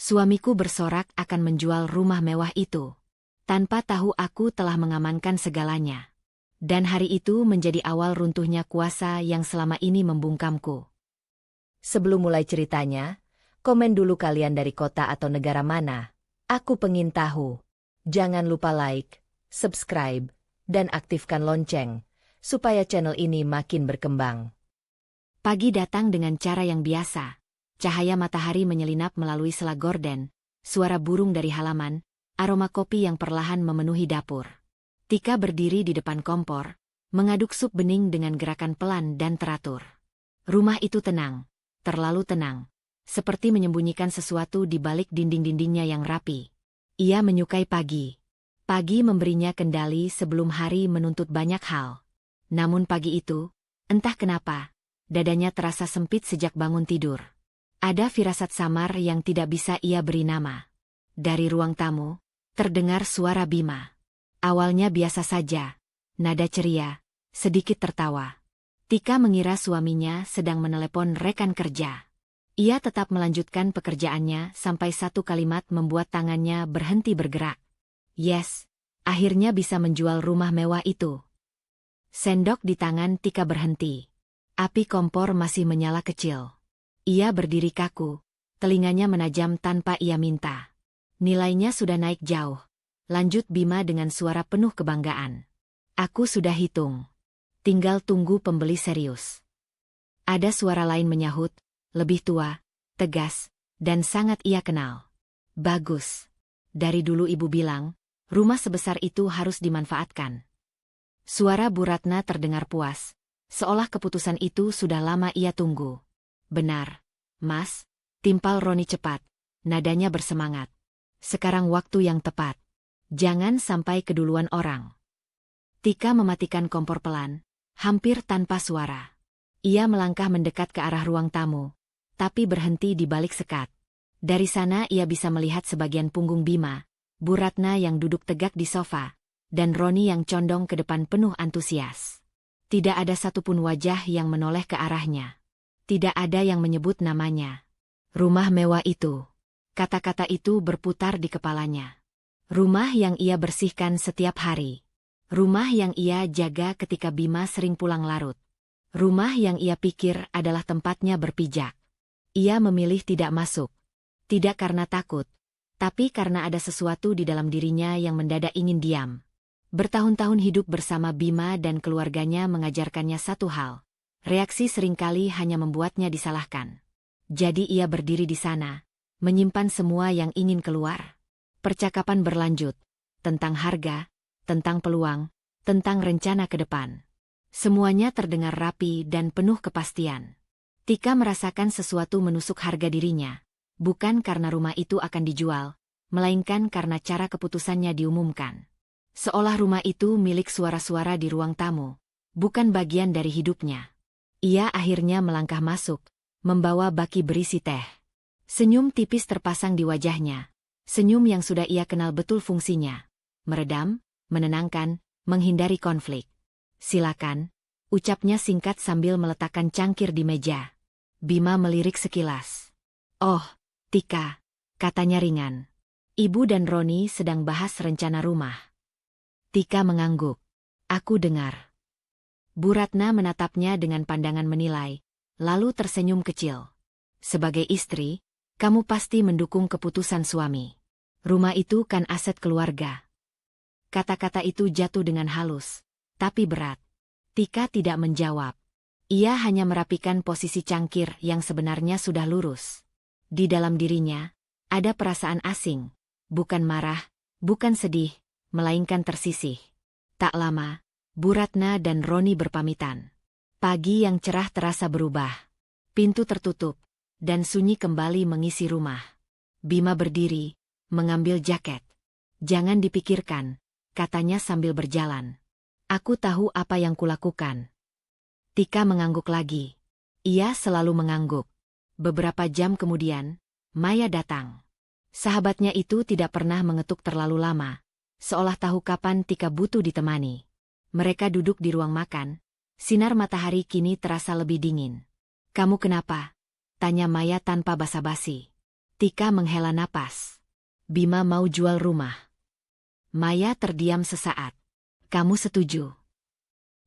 Suamiku bersorak akan menjual rumah mewah itu. Tanpa tahu aku telah mengamankan segalanya. Dan hari itu menjadi awal runtuhnya kuasa yang selama ini membungkamku. Sebelum mulai ceritanya, komen dulu kalian dari kota atau negara mana. Aku pengen tahu. Jangan lupa like, subscribe, dan aktifkan lonceng, supaya channel ini makin berkembang. Pagi datang dengan cara yang biasa. Cahaya matahari menyelinap melalui sela gorden, suara burung dari halaman, aroma kopi yang perlahan memenuhi dapur. Tika berdiri di depan kompor, mengaduk sup bening dengan gerakan pelan dan teratur. Rumah itu tenang, terlalu tenang, seperti menyembunyikan sesuatu di balik dinding-dindingnya yang rapi. Ia menyukai pagi. Pagi memberinya kendali sebelum hari menuntut banyak hal. Namun pagi itu, entah kenapa, dadanya terasa sempit sejak bangun tidur. Ada firasat samar yang tidak bisa ia beri nama. Dari ruang tamu, terdengar suara Bima. Awalnya biasa saja, nada ceria, sedikit tertawa. Tika mengira suaminya sedang menelepon rekan kerja. Ia tetap melanjutkan pekerjaannya sampai satu kalimat membuat tangannya berhenti bergerak. Yes, akhirnya bisa menjual rumah mewah itu. Sendok di tangan Tika berhenti. Api kompor masih menyala kecil. Ia berdiri kaku, telinganya menajam tanpa ia minta. Nilainya sudah naik jauh. Lanjut Bima dengan suara penuh kebanggaan. Aku sudah hitung. Tinggal tunggu pembeli serius. Ada suara lain menyahut, lebih tua, tegas, dan sangat ia kenal. Bagus. Dari dulu ibu bilang, rumah sebesar itu harus dimanfaatkan. Suara Bu Ratna terdengar puas, seolah keputusan itu sudah lama ia tunggu. Benar, Mas, timpal Roni cepat, nadanya bersemangat. Sekarang waktu yang tepat. Jangan sampai keduluan orang. Tika mematikan kompor pelan, hampir tanpa suara. Ia melangkah mendekat ke arah ruang tamu, tapi berhenti di balik sekat. Dari sana ia bisa melihat sebagian punggung Bima, Bu Ratna yang duduk tegak di sofa, dan Roni yang condong ke depan penuh antusias. Tidak ada satupun wajah yang menoleh ke arahnya. Tidak ada yang menyebut namanya. Rumah mewah itu. Kata-kata itu berputar di kepalanya. Rumah yang ia bersihkan setiap hari. Rumah yang ia jaga ketika Bima sering pulang larut. Rumah yang ia pikir adalah tempatnya berpijak. Ia memilih tidak masuk. Tidak karena takut, tapi karena ada sesuatu di dalam dirinya yang mendadak ingin diam. Bertahun-tahun hidup bersama Bima dan keluarganya mengajarkannya satu hal. Reaksi seringkali hanya membuatnya disalahkan. Jadi ia berdiri di sana, menyimpan semua yang ingin keluar. Percakapan berlanjut, tentang harga, tentang peluang, tentang rencana ke depan. Semuanya terdengar rapi dan penuh kepastian. Tika merasakan sesuatu menusuk harga dirinya, bukan karena rumah itu akan dijual, melainkan karena cara keputusannya diumumkan. Seolah rumah itu milik suara-suara di ruang tamu, bukan bagian dari hidupnya. Ia akhirnya melangkah masuk, membawa baki berisi teh. Senyum tipis terpasang di wajahnya, senyum yang sudah ia kenal betul fungsinya. Meredam, menenangkan, menghindari konflik. Silakan, ucapnya singkat sambil meletakkan cangkir di meja. Bima melirik sekilas. Oh, Tika, katanya ringan. Ibu dan Roni sedang bahas rencana rumah. Tika mengangguk. Aku dengar. Bu Ratna menatapnya dengan pandangan menilai, lalu tersenyum kecil. Sebagai istri, kamu pasti mendukung keputusan suami. Rumah itu kan aset keluarga. Kata-kata itu jatuh dengan halus, tapi berat. Tika tidak menjawab. Ia hanya merapikan posisi cangkir yang sebenarnya sudah lurus. Di dalam dirinya, ada perasaan asing. Bukan marah, bukan sedih, melainkan tersisih. Tak lama, Bu Ratna dan Roni berpamitan. Pagi yang cerah terasa berubah. Pintu tertutup, dan sunyi kembali mengisi rumah. Bima berdiri, mengambil jaket. Jangan dipikirkan, katanya sambil berjalan. Aku tahu apa yang kulakukan. Tika mengangguk lagi. Ia selalu mengangguk. Beberapa jam kemudian, Maya datang. Sahabatnya itu tidak pernah mengetuk terlalu lama, seolah tahu kapan Tika butuh ditemani. Mereka duduk di ruang makan. Sinar matahari kini terasa lebih dingin. Kamu kenapa? Tanya Maya tanpa basa-basi. Tika menghela napas. Bima mau jual rumah. Maya terdiam sesaat. Kamu setuju?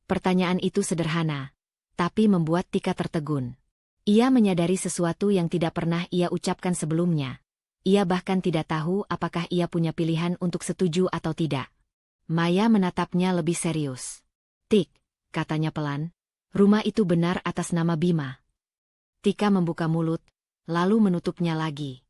Pertanyaan itu sederhana, tapi membuat Tika tertegun. Ia menyadari sesuatu yang tidak pernah ia ucapkan sebelumnya. Ia bahkan tidak tahu apakah ia punya pilihan untuk setuju atau tidak. Maya menatapnya lebih serius. Tik, katanya pelan, rumah itu benar atas nama Bima. Tika membuka mulut, lalu menutupnya lagi.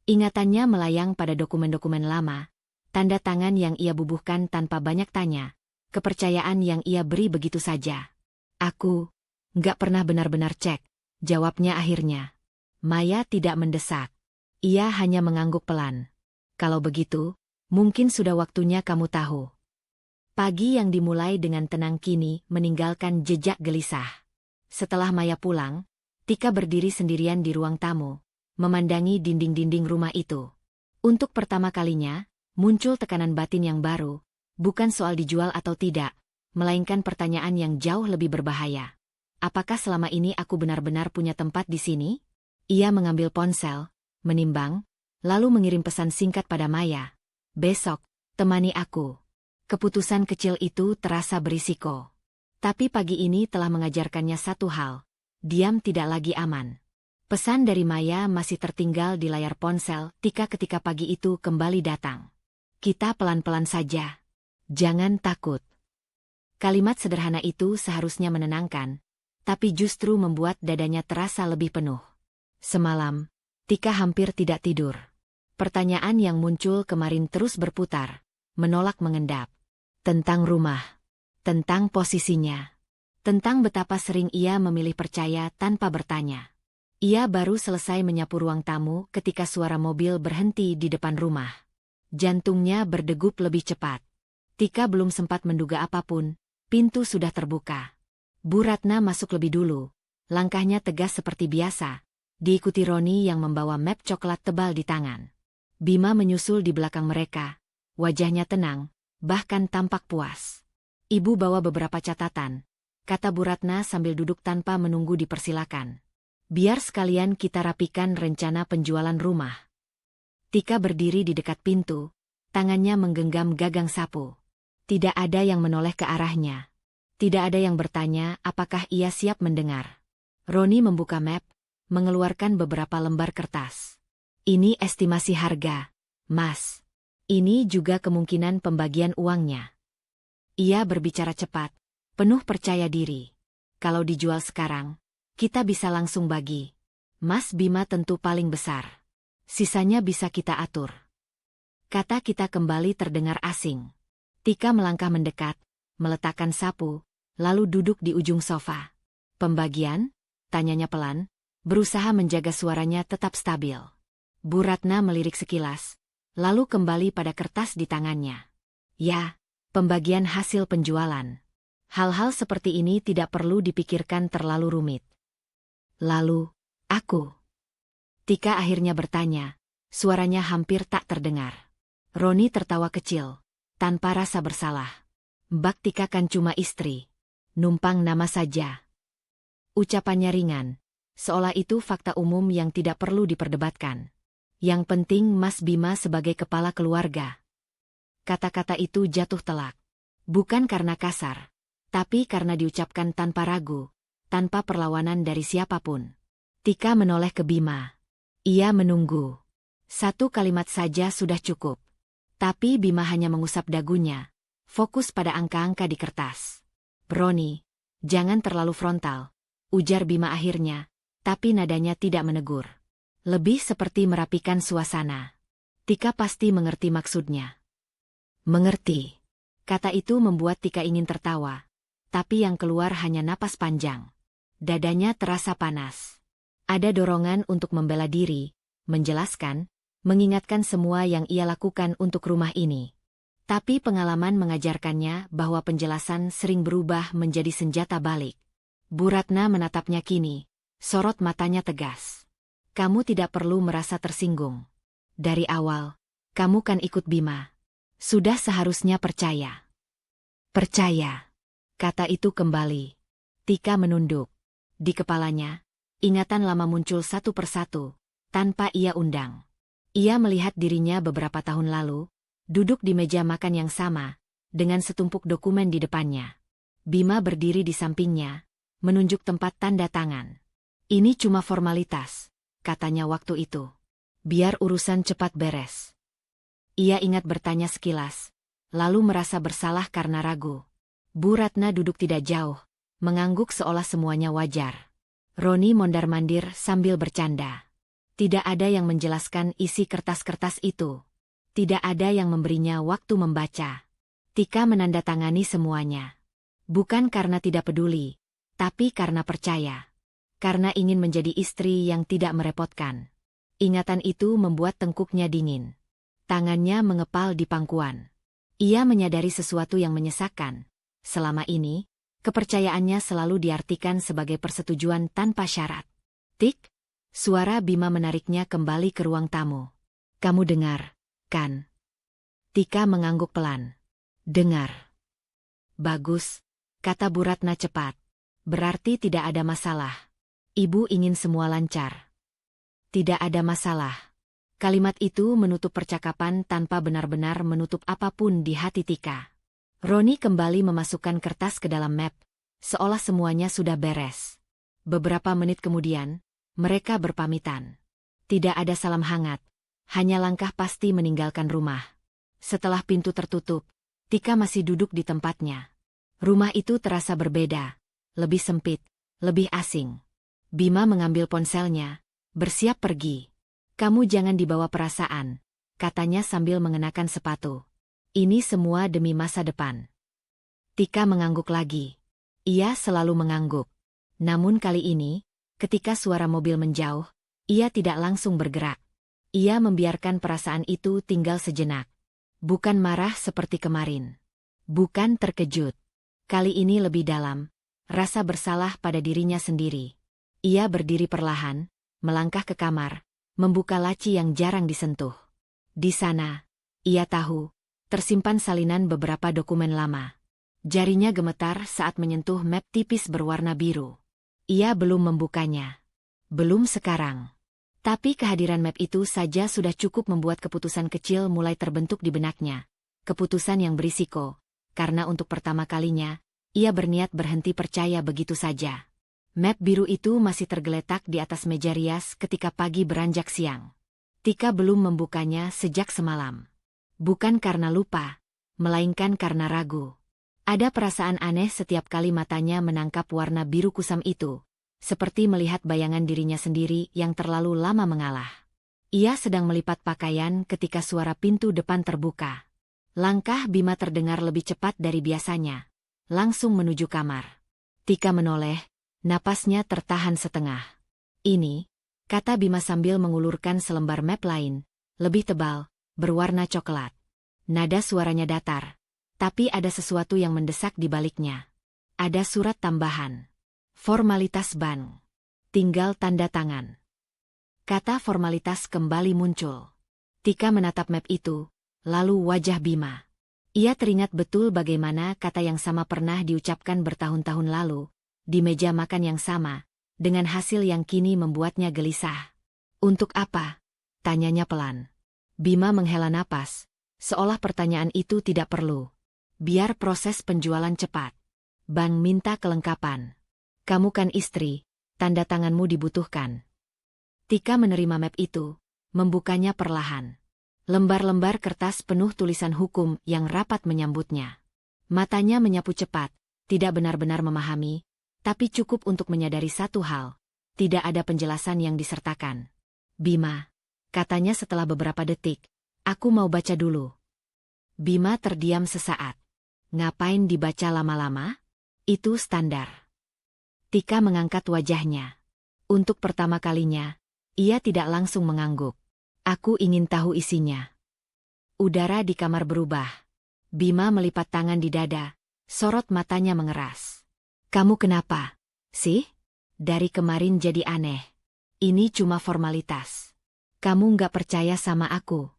Ingatannya melayang pada dokumen-dokumen lama, tanda tangan yang ia bubuhkan tanpa banyak tanya, kepercayaan yang ia beri begitu saja. Aku nggak pernah benar-benar cek, jawabnya akhirnya. Maya tidak mendesak. Ia hanya mengangguk pelan. Kalau begitu, mungkin sudah waktunya kamu tahu. Pagi yang dimulai dengan tenang kini meninggalkan jejak gelisah. Setelah Maya pulang, Tika berdiri sendirian di ruang tamu, memandangi dinding-dinding rumah itu. Untuk pertama kalinya, muncul tekanan batin yang baru, bukan soal dijual atau tidak, melainkan pertanyaan yang jauh lebih berbahaya. Apakah selama ini aku benar-benar punya tempat di sini? Ia mengambil ponsel, menimbang, lalu mengirim pesan singkat pada Maya. Besok, temani aku. Keputusan kecil itu terasa berisiko. Tapi pagi ini telah mengajarkannya satu hal. Diam tidak lagi aman. Pesan dari Maya masih tertinggal di layar ponsel Tika ketika pagi itu kembali datang. Kita pelan-pelan saja. Jangan takut. Kalimat sederhana itu seharusnya menenangkan, tapi justru membuat dadanya terasa lebih penuh. Semalam, Tika hampir tidak tidur. Pertanyaan yang muncul kemarin terus berputar, menolak mengendap. Tentang rumah, tentang posisinya, tentang betapa sering ia memilih percaya tanpa bertanya. Ia baru selesai menyapu ruang tamu ketika suara mobil berhenti di depan rumah. Jantungnya berdegup lebih cepat. Tika belum sempat menduga apapun, pintu sudah terbuka. Bu Ratna masuk lebih dulu, langkahnya tegas seperti biasa, diikuti Roni yang membawa map coklat tebal di tangan. Bima menyusul di belakang mereka, wajahnya tenang, bahkan tampak puas. Ibu bawa beberapa catatan, kata Bu Ratna sambil duduk tanpa menunggu dipersilakan. Biar sekalian kita rapikan rencana penjualan rumah. Tika berdiri di dekat pintu, tangannya menggenggam gagang sapu. Tidak ada yang menoleh ke arahnya. Tidak ada yang bertanya apakah ia siap mendengar. Roni membuka map, mengeluarkan beberapa lembar kertas. Ini estimasi harga, Mas. Ini juga kemungkinan pembagian uangnya. Ia berbicara cepat, penuh percaya diri. Kalau dijual sekarang, kita bisa langsung bagi. Mas Bima tentu paling besar. Sisanya bisa kita atur. Kata kita kembali terdengar asing. Tika melangkah mendekat, meletakkan sapu, lalu duduk di ujung sofa. Pembagian? Tanyanya pelan, berusaha menjaga suaranya tetap stabil. Bu Ratna melirik sekilas, lalu kembali pada kertas di tangannya. Ya, pembagian hasil penjualan. Hal-hal seperti ini tidak perlu dipikirkan terlalu rumit. Lalu, aku. Tika akhirnya bertanya, suaranya hampir tak terdengar. Roni tertawa kecil, tanpa rasa bersalah. Mbak Tika kan cuma istri. Numpang nama saja. Ucapannya ringan, seolah itu fakta umum yang tidak perlu diperdebatkan. Yang penting Mas Bima sebagai kepala keluarga. Kata-kata itu jatuh telak. Bukan karena kasar, tapi karena diucapkan tanpa ragu, tanpa perlawanan dari siapapun. Tika menoleh ke Bima. Ia menunggu. Satu kalimat saja sudah cukup. Tapi Bima hanya mengusap dagunya, fokus pada angka-angka di kertas. Roni, jangan terlalu frontal, ujar Bima akhirnya, tapi nadanya tidak menegur. Lebih seperti merapikan suasana. Tika pasti mengerti maksudnya. Mengerti. Kata itu membuat Tika ingin tertawa, tapi yang keluar hanya napas panjang. Dadanya terasa panas. Ada dorongan untuk membela diri, menjelaskan, mengingatkan semua yang ia lakukan untuk rumah ini. Tapi pengalaman mengajarkannya bahwa penjelasan sering berubah menjadi senjata balik. Bu Ratna menatapnya kini, sorot matanya tegas. Kamu tidak perlu merasa tersinggung. Dari awal, kamu kan ikut Bima. Sudah seharusnya percaya. Percaya. Kata itu kembali. Tika menunduk. Di kepalanya, ingatan lama muncul satu persatu, tanpa ia undang. Ia melihat dirinya beberapa tahun lalu, duduk di meja makan yang sama, dengan setumpuk dokumen di depannya. Bima berdiri di sampingnya, menunjuk tempat tanda tangan. Ini cuma formalitas, katanya waktu itu. Biar urusan cepat beres. Ia ingat bertanya sekilas, lalu merasa bersalah karena ragu. Bu Ratna duduk tidak jauh, mengangguk seolah semuanya wajar. Roni mondar-mandir sambil bercanda. Tidak ada yang menjelaskan isi kertas-kertas itu. Tidak ada yang memberinya waktu membaca. Tika menandatangani semuanya. Bukan karena tidak peduli, tapi karena percaya. Karena ingin menjadi istri yang tidak merepotkan. Ingatan itu membuat tengkuknya dingin. Tangannya mengepal di pangkuan. Ia menyadari sesuatu yang menyesakkan. Selama ini, kepercayaannya selalu diartikan sebagai persetujuan tanpa syarat. Tik, suara Bima menariknya kembali ke ruang tamu. Kamu dengar, kan? Tika mengangguk pelan. Dengar. Bagus, kata Bu Ratna cepat. Berarti tidak ada masalah. Ibu ingin semua lancar. Tidak ada masalah. Kalimat itu menutup percakapan tanpa benar-benar menutup apapun di hati Tika. Roni kembali memasukkan kertas ke dalam map, seolah semuanya sudah beres. Beberapa menit kemudian, mereka berpamitan. Tidak ada salam hangat, hanya langkah pasti meninggalkan rumah. Setelah pintu tertutup, Tika masih duduk di tempatnya. Rumah itu terasa berbeda, lebih sempit, lebih asing. Bima mengambil ponselnya, bersiap pergi. Kamu jangan dibawa perasaan, katanya sambil mengenakan sepatu. Ini semua demi masa depan. Tika mengangguk lagi. Ia selalu mengangguk. Namun kali ini, ketika suara mobil menjauh, ia tidak langsung bergerak. Ia membiarkan perasaan itu tinggal sejenak. Bukan marah seperti kemarin. Bukan terkejut. Kali ini lebih dalam, rasa bersalah pada dirinya sendiri. Ia berdiri perlahan, melangkah ke kamar, membuka laci yang jarang disentuh. Di sana, ia tahu, tersimpan salinan beberapa dokumen lama. Jarinya gemetar saat menyentuh map tipis berwarna biru. Ia belum membukanya. Belum sekarang. Tapi kehadiran map itu saja sudah cukup membuat keputusan kecil mulai terbentuk di benaknya. Keputusan yang berisiko, karena untuk pertama kalinya, ia berniat berhenti percaya begitu saja. Map biru itu masih tergeletak di atas meja rias ketika pagi beranjak siang. Tika belum membukanya sejak semalam. Bukan karena lupa, melainkan karena ragu. Ada perasaan aneh setiap kali matanya menangkap warna biru kusam itu, seperti melihat bayangan dirinya sendiri yang terlalu lama mengalah. Ia sedang melipat pakaian ketika suara pintu depan terbuka. Langkah Bima terdengar lebih cepat dari biasanya, langsung menuju kamar. Tika menoleh, napasnya tertahan setengah. Ini, kata Bima sambil mengulurkan selembar map lain, lebih tebal, berwarna coklat. Nada suaranya datar. Tapi ada sesuatu yang mendesak di baliknya. Ada surat tambahan. Formalitas bank. Tinggal tanda tangan. Kata formalitas kembali muncul. Tika menatap map itu, lalu wajah Bima. Ia teringat betul bagaimana kata yang sama pernah diucapkan bertahun-tahun lalu, di meja makan yang sama, dengan hasil yang kini membuatnya gelisah. Untuk apa? Tanyanya pelan. Bima menghela napas, seolah pertanyaan itu tidak perlu. Biar proses penjualan cepat. Bank minta kelengkapan. Kamu kan istri, tanda tanganmu dibutuhkan. Tika menerima map itu, membukanya perlahan. Lembar-lembar kertas penuh tulisan hukum yang rapat menyambutnya. Matanya menyapu cepat, tidak benar-benar memahami, tapi cukup untuk menyadari satu hal. Tidak ada penjelasan yang disertakan. Bima, katanya setelah beberapa detik, aku mau baca dulu. Bima terdiam sesaat. Ngapain dibaca lama-lama? Itu standar. Tika mengangkat wajahnya. Untuk pertama kalinya, ia tidak langsung mengangguk. Aku ingin tahu isinya. Udara di kamar berubah. Bima melipat tangan di dada, sorot matanya mengeras. Kamu kenapa, sih? Dari kemarin jadi aneh. Ini cuma formalitas. Kamu nggak percaya sama aku?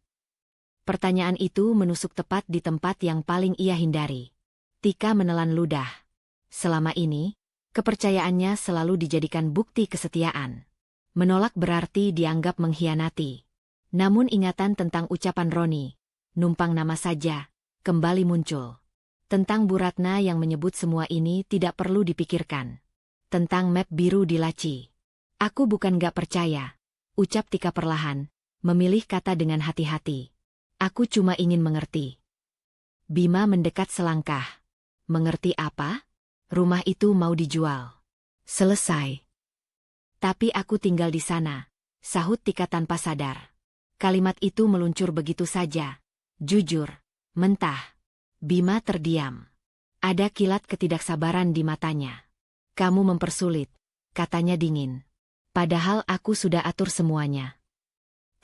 Pertanyaan itu menusuk tepat di tempat yang paling ia hindari. Tika menelan ludah. Selama ini, kepercayaannya selalu dijadikan bukti kesetiaan. Menolak berarti dianggap mengkhianati. Namun ingatan tentang ucapan Roni, numpang nama saja, kembali muncul. Tentang Bu Ratna yang menyebut semua ini tidak perlu dipikirkan. Tentang map biru di laci. Aku bukan gak percaya, ucap Tika perlahan, memilih kata dengan hati-hati. Aku cuma ingin mengerti. Bima mendekat selangkah. Mengerti apa? Rumah itu mau dijual. Selesai. Tapi aku tinggal di sana, sahut Tika tanpa sadar. Kalimat itu meluncur begitu saja. Jujur, mentah. Bima terdiam. Ada kilat ketidaksabaran di matanya. Kamu mempersulit, katanya dingin. Padahal aku sudah atur semuanya.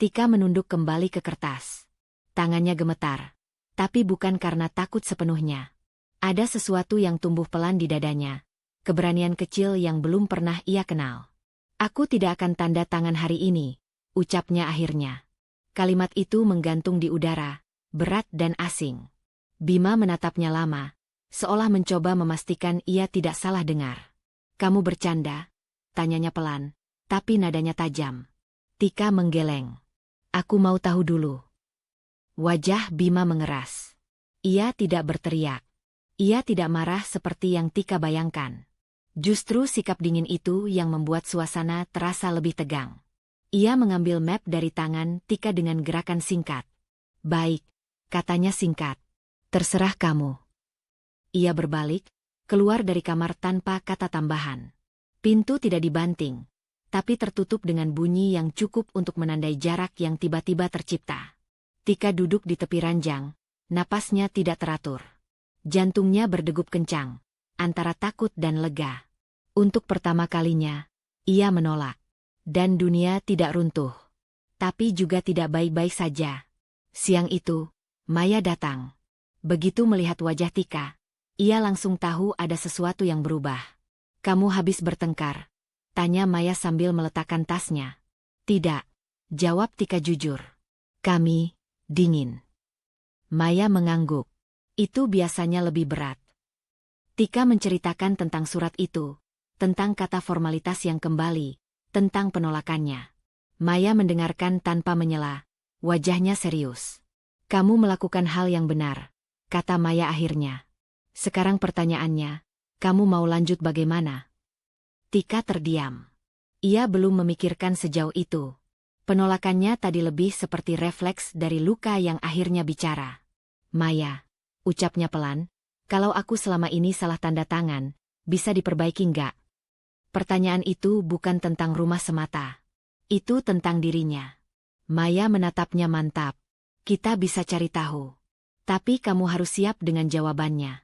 Tika menunduk kembali ke kertas. Tangannya gemetar. Tapi bukan karena takut sepenuhnya. Ada sesuatu yang tumbuh pelan di dadanya. Keberanian kecil yang belum pernah ia kenal. Aku tidak akan tanda tangan hari ini, ucapnya akhirnya. Kalimat itu menggantung di udara, berat dan asing. Bima menatapnya lama, seolah mencoba memastikan ia tidak salah dengar. Kamu bercanda? Tanyanya pelan, tapi nadanya tajam. Tika menggeleng. Aku mau tahu dulu. Wajah Bima mengeras. Ia tidak berteriak. Ia tidak marah seperti yang Tika bayangkan. Justru sikap dingin itu yang membuat suasana terasa lebih tegang. Ia mengambil map dari tangan Tika dengan gerakan singkat. Baik, katanya singkat. Terserah kamu. Ia berbalik, keluar dari kamar tanpa kata tambahan. Pintu tidak dibanting, tapi tertutup dengan bunyi yang cukup untuk menandai jarak yang tiba-tiba tercipta. Tika duduk di tepi ranjang, napasnya tidak teratur. Jantungnya berdegup kencang, antara takut dan lega. Untuk pertama kalinya, ia menolak. Dan dunia tidak runtuh. Tapi juga tidak baik-baik saja. Siang itu, Maya datang. Begitu melihat wajah Tika, ia langsung tahu ada sesuatu yang berubah. Kamu habis bertengkar? Tanya Maya sambil meletakkan tasnya. Tidak, jawab Tika jujur. Kami, dingin. Maya mengangguk. Itu biasanya lebih berat. Tika menceritakan tentang surat itu, tentang kata formalitas yang kembali, tentang penolakannya. Maya mendengarkan tanpa menyela, wajahnya serius. Kamu melakukan hal yang benar, kata Maya akhirnya. Sekarang pertanyaannya, kamu mau lanjut bagaimana? Tika terdiam. Ia belum memikirkan sejauh itu. Penolakannya tadi lebih seperti refleks dari luka yang akhirnya bicara. Maya, ucapnya pelan, kalau aku selama ini salah tanda tangan, bisa diperbaiki nggak? Pertanyaan itu bukan tentang rumah semata. Itu tentang dirinya. Maya menatapnya mantap. Kita bisa cari tahu. Tapi kamu harus siap dengan jawabannya.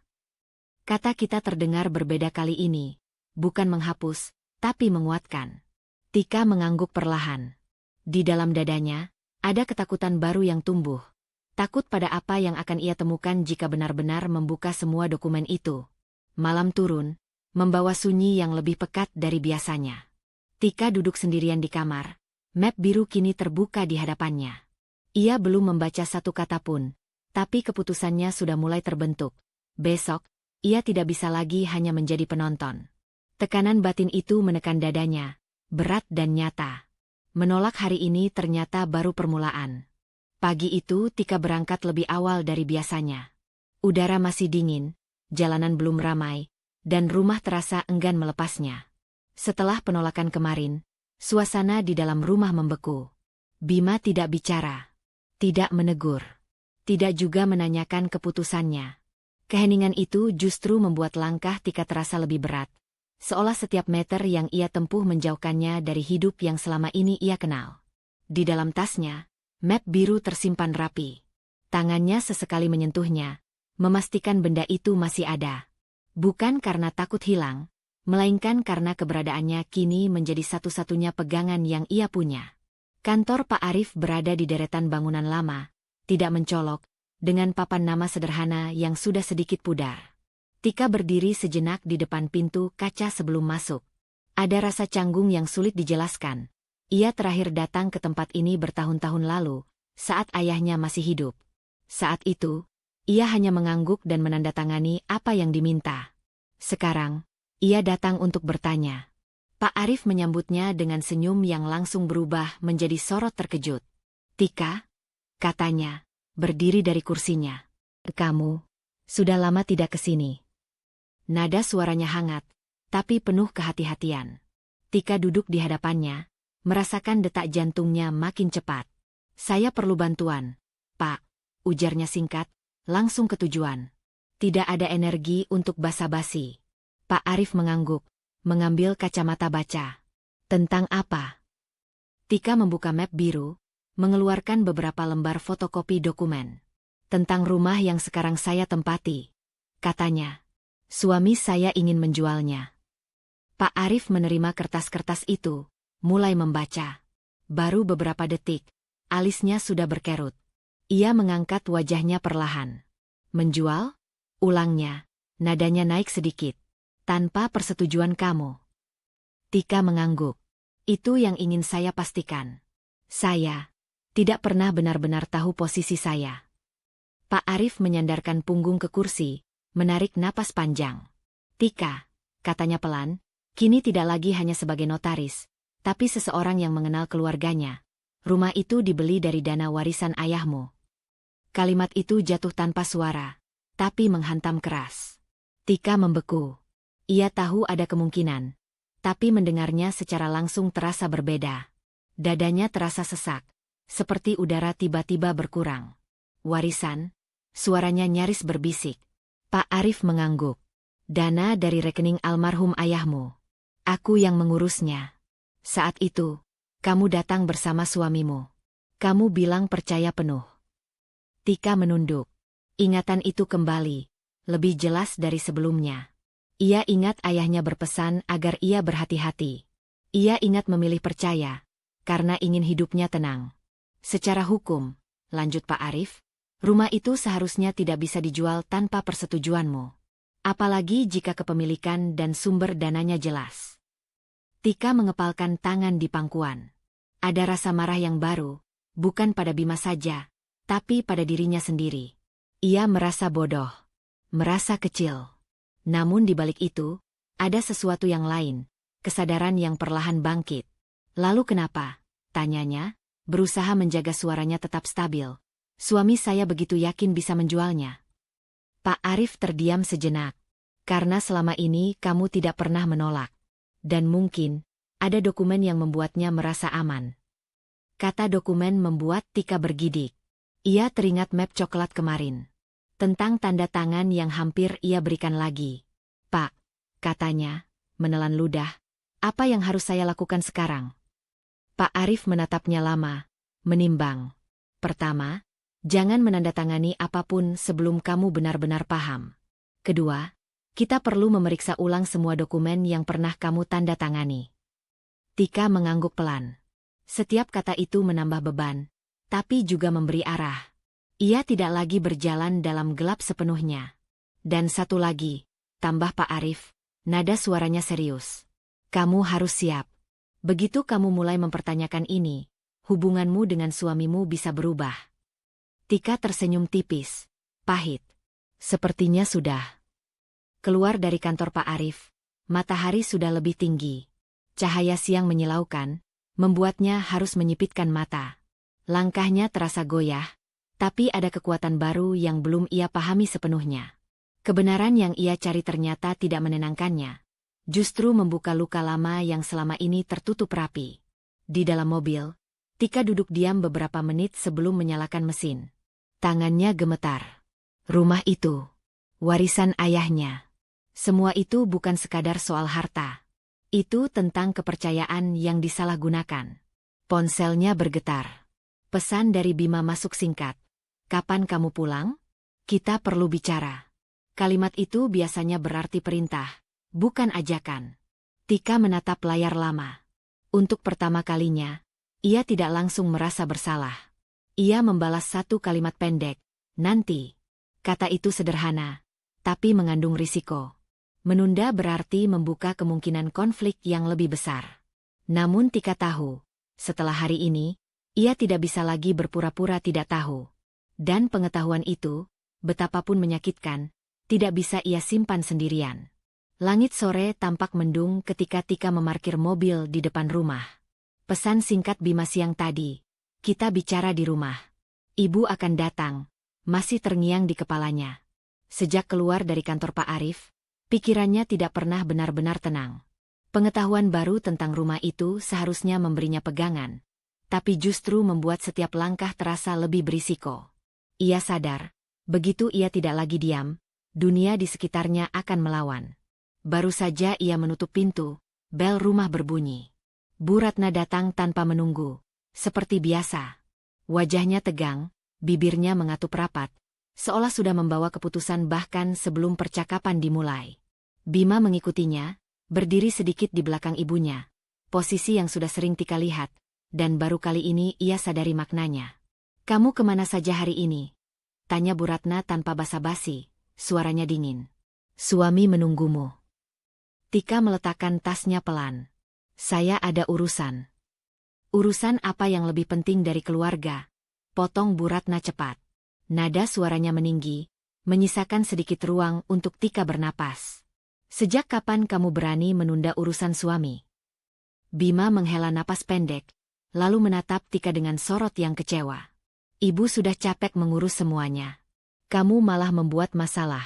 Kata kita terdengar berbeda kali ini. Bukan menghapus, tapi menguatkan. Tika mengangguk perlahan. Di dalam dadanya, ada ketakutan baru yang tumbuh. Takut pada apa yang akan ia temukan jika benar-benar membuka semua dokumen itu. Malam turun, membawa sunyi yang lebih pekat dari biasanya. Tika duduk sendirian di kamar. Map biru kini terbuka di hadapannya. Ia belum membaca satu kata pun, tapi keputusannya sudah mulai terbentuk. Besok, ia tidak bisa lagi hanya menjadi penonton. Tekanan batin itu menekan dadanya, berat dan nyata. Menolak hari ini ternyata baru permulaan. Pagi itu Tika berangkat lebih awal dari biasanya. Udara masih dingin, jalanan belum ramai, dan rumah terasa enggan melepasnya. Setelah penolakan kemarin, suasana di dalam rumah membeku. Bima tidak bicara, tidak menegur, tidak juga menanyakan keputusannya. Keheningan itu justru membuat langkah Tika terasa lebih berat, seolah setiap meter yang ia tempuh menjauhkannya dari hidup yang selama ini ia kenal. Di dalam tasnya, map biru tersimpan rapi. Tangannya sesekali menyentuhnya, memastikan benda itu masih ada. Bukan karena takut hilang, melainkan karena keberadaannya kini menjadi satu-satunya pegangan yang ia punya. Kantor Pak Arif berada di deretan bangunan lama, tidak mencolok, dengan papan nama sederhana yang sudah sedikit pudar. Tika berdiri sejenak di depan pintu kaca sebelum masuk. Ada rasa canggung yang sulit dijelaskan. Ia terakhir datang ke tempat ini bertahun-tahun lalu, saat ayahnya masih hidup. Saat itu, ia hanya mengangguk dan menandatangani apa yang diminta. Sekarang, ia datang untuk bertanya. Pak Arif menyambutnya dengan senyum yang langsung berubah menjadi sorot terkejut. Tika, katanya, berdiri dari kursinya. Kamu, sudah lama tidak ke sini. Nada suaranya hangat, tapi penuh kehati-hatian. Tika duduk di hadapannya, merasakan detak jantungnya makin cepat. Saya perlu bantuan, Pak, ujarnya singkat, langsung ke tujuan. Tidak ada energi untuk basa-basi. Pak Arif mengangguk, mengambil kacamata baca. Tentang apa? Tika membuka map biru, mengeluarkan beberapa lembar fotokopi dokumen. Tentang rumah yang sekarang saya tempati. Katanya, suami saya ingin menjualnya. Pak Arif menerima kertas-kertas itu, mulai membaca. Baru beberapa detik, alisnya sudah berkerut. Ia mengangkat wajahnya perlahan. Menjual? Ulangnya, nadanya naik sedikit. Tanpa persetujuan kamu. Tika mengangguk. Itu yang ingin saya pastikan. Saya tidak pernah benar-benar tahu posisi saya. Pak Arif menyandarkan punggung ke kursi, menarik napas panjang. Tika, katanya pelan, kini tidak lagi hanya sebagai notaris, tapi seseorang yang mengenal keluarganya. Rumah itu dibeli dari dana warisan ayahmu. Kalimat itu jatuh tanpa suara, tapi menghantam keras. Tika membeku. Ia tahu ada kemungkinan, tapi mendengarnya secara langsung terasa berbeda. Dadanya terasa sesak, seperti udara tiba-tiba berkurang. Warisan? Suaranya nyaris berbisik. Pak Arif mengangguk. Dana dari rekening almarhum ayahmu. Aku yang mengurusnya. Saat itu, kamu datang bersama suamimu. Kamu bilang percaya penuh. Tika menunduk. Ingatan itu kembali, lebih jelas dari sebelumnya. Ia ingat ayahnya berpesan agar ia berhati-hati. Ia ingat memilih percaya, karena ingin hidupnya tenang. Secara hukum, lanjut Pak Arif, rumah itu seharusnya tidak bisa dijual tanpa persetujuanmu. Apalagi jika kepemilikan dan sumber dananya jelas. Tika mengepalkan tangan di pangkuan. Ada rasa marah yang baru, bukan pada Bima saja, tapi pada dirinya sendiri. Ia merasa bodoh, merasa kecil. Namun di balik itu, ada sesuatu yang lain, kesadaran yang perlahan bangkit. Lalu kenapa? Tanyanya, berusaha menjaga suaranya tetap stabil. Suami saya begitu yakin bisa menjualnya. Pak Arif terdiam sejenak. Karena selama ini kamu tidak pernah menolak. Dan mungkin, ada dokumen yang membuatnya merasa aman. Kata dokumen membuat Tika bergidik. Ia teringat map coklat kemarin. Tentang tanda tangan yang hampir ia berikan lagi. Pak, katanya, menelan ludah, apa yang harus saya lakukan sekarang? Pak Arif menatapnya lama, menimbang. Pertama, jangan menandatangani apapun sebelum kamu benar-benar paham. Kedua, kita perlu memeriksa ulang semua dokumen yang pernah kamu tanda tangani. Tika mengangguk pelan. Setiap kata itu menambah beban, tapi juga memberi arah. Ia tidak lagi berjalan dalam gelap sepenuhnya. Dan satu lagi, tambah Pak Arif, nada suaranya serius. Kamu harus siap. Begitu kamu mulai mempertanyakan ini, hubunganmu dengan suamimu bisa berubah. Tika tersenyum tipis, pahit. Sepertinya sudah. Keluar dari kantor Pak Arif, matahari sudah lebih tinggi. Cahaya siang menyilaukan, membuatnya harus menyipitkan mata. Langkahnya terasa goyah, tapi ada kekuatan baru yang belum ia pahami sepenuhnya. Kebenaran yang ia cari ternyata tidak menenangkannya. Justru membuka luka lama yang selama ini tertutup rapi. Di dalam mobil, Tika duduk diam beberapa menit sebelum menyalakan mesin. Tangannya gemetar. Rumah itu, warisan ayahnya. Semua itu bukan sekadar soal harta. Itu tentang kepercayaan yang disalahgunakan. Ponselnya bergetar. Pesan dari Bima masuk singkat. Kapan kamu pulang? Kita perlu bicara. Kalimat itu biasanya berarti perintah, bukan ajakan. Tika menatap layar lama. Untuk pertama kalinya, ia tidak langsung merasa bersalah. Ia membalas satu kalimat pendek, nanti. Kata itu sederhana, tapi mengandung risiko. Menunda berarti membuka kemungkinan konflik yang lebih besar. Namun Tika tahu, setelah hari ini, ia tidak bisa lagi berpura-pura tidak tahu. Dan pengetahuan itu, betapapun menyakitkan, tidak bisa ia simpan sendirian. Langit sore tampak mendung ketika Tika memarkir mobil di depan rumah. Pesan singkat Bima siang tadi, Kita bicara di rumah. Ibu akan datang. Masih terngiang di kepalanya. Sejak keluar dari kantor Pak Arif, pikirannya tidak pernah benar-benar tenang. Pengetahuan baru tentang rumah itu seharusnya memberinya pegangan, tapi justru membuat setiap langkah terasa lebih berisiko. Ia sadar, begitu ia tidak lagi diam, dunia di sekitarnya akan melawan. Baru saja ia menutup pintu, bel rumah berbunyi. Bu Ratna datang tanpa menunggu, seperti biasa. Wajahnya tegang, bibirnya mengatup rapat, seolah sudah membawa keputusan bahkan sebelum percakapan dimulai. Bima mengikutinya, berdiri sedikit di belakang ibunya, posisi yang sudah sering Tika lihat, dan baru kali ini ia sadari maknanya. "Kamu kemana saja hari ini?" tanya Bu Ratna tanpa basa-basi, suaranya dingin. "Suami menunggumu." Tika meletakkan tasnya pelan. "Saya ada urusan." "Urusan apa yang lebih penting dari keluarga?" potong Bu Ratna cepat. Nada suaranya meninggi, menyisakan sedikit ruang untuk Tika bernapas. "Sejak kapan kamu berani menunda urusan suami?" Bima menghela napas pendek, lalu menatap Tika dengan sorot yang kecewa. "Ibu sudah capek mengurus semuanya. Kamu malah membuat masalah."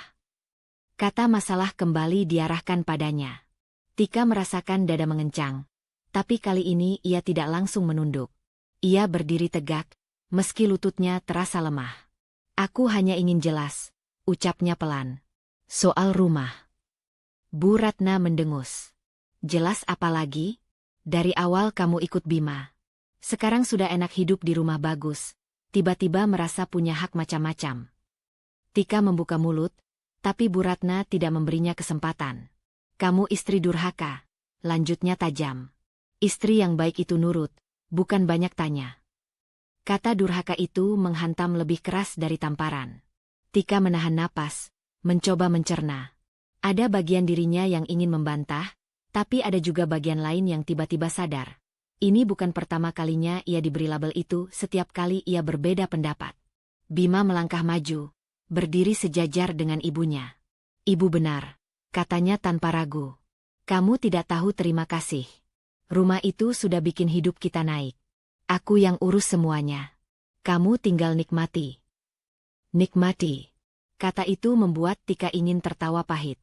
Kata masalah kembali diarahkan padanya. Tika merasakan dada mengencang, tapi kali ini ia tidak langsung menunduk. Ia berdiri tegak, meski lututnya terasa lemah. "Aku hanya ingin jelas," ucapnya pelan. "Soal rumah." Bu Ratna mendengus. "Jelas apa lagi? Dari awal kamu ikut Bima. Sekarang sudah enak hidup di rumah bagus, tiba-tiba merasa punya hak macam-macam." Tika membuka mulut, tapi Bu Ratna tidak memberinya kesempatan. "Kamu istri durhaka," lanjutnya tajam. "Istri yang baik itu nurut, bukan banyak tanya." Kata durhaka itu menghantam lebih keras dari tamparan. Tika menahan napas, mencoba mencerna. Ada bagian dirinya yang ingin membantah, tapi ada juga bagian lain yang tiba-tiba sadar. Ini bukan pertama kalinya ia diberi label itu setiap kali ia berbeda pendapat. Bima melangkah maju, berdiri sejajar dengan ibunya. "Ibu benar," katanya tanpa ragu. "Kamu tidak tahu terima kasih. Rumah itu sudah bikin hidup kita naik. Aku yang urus semuanya. Kamu tinggal nikmati." "Nikmati." Kata itu membuat Tika ingin tertawa pahit.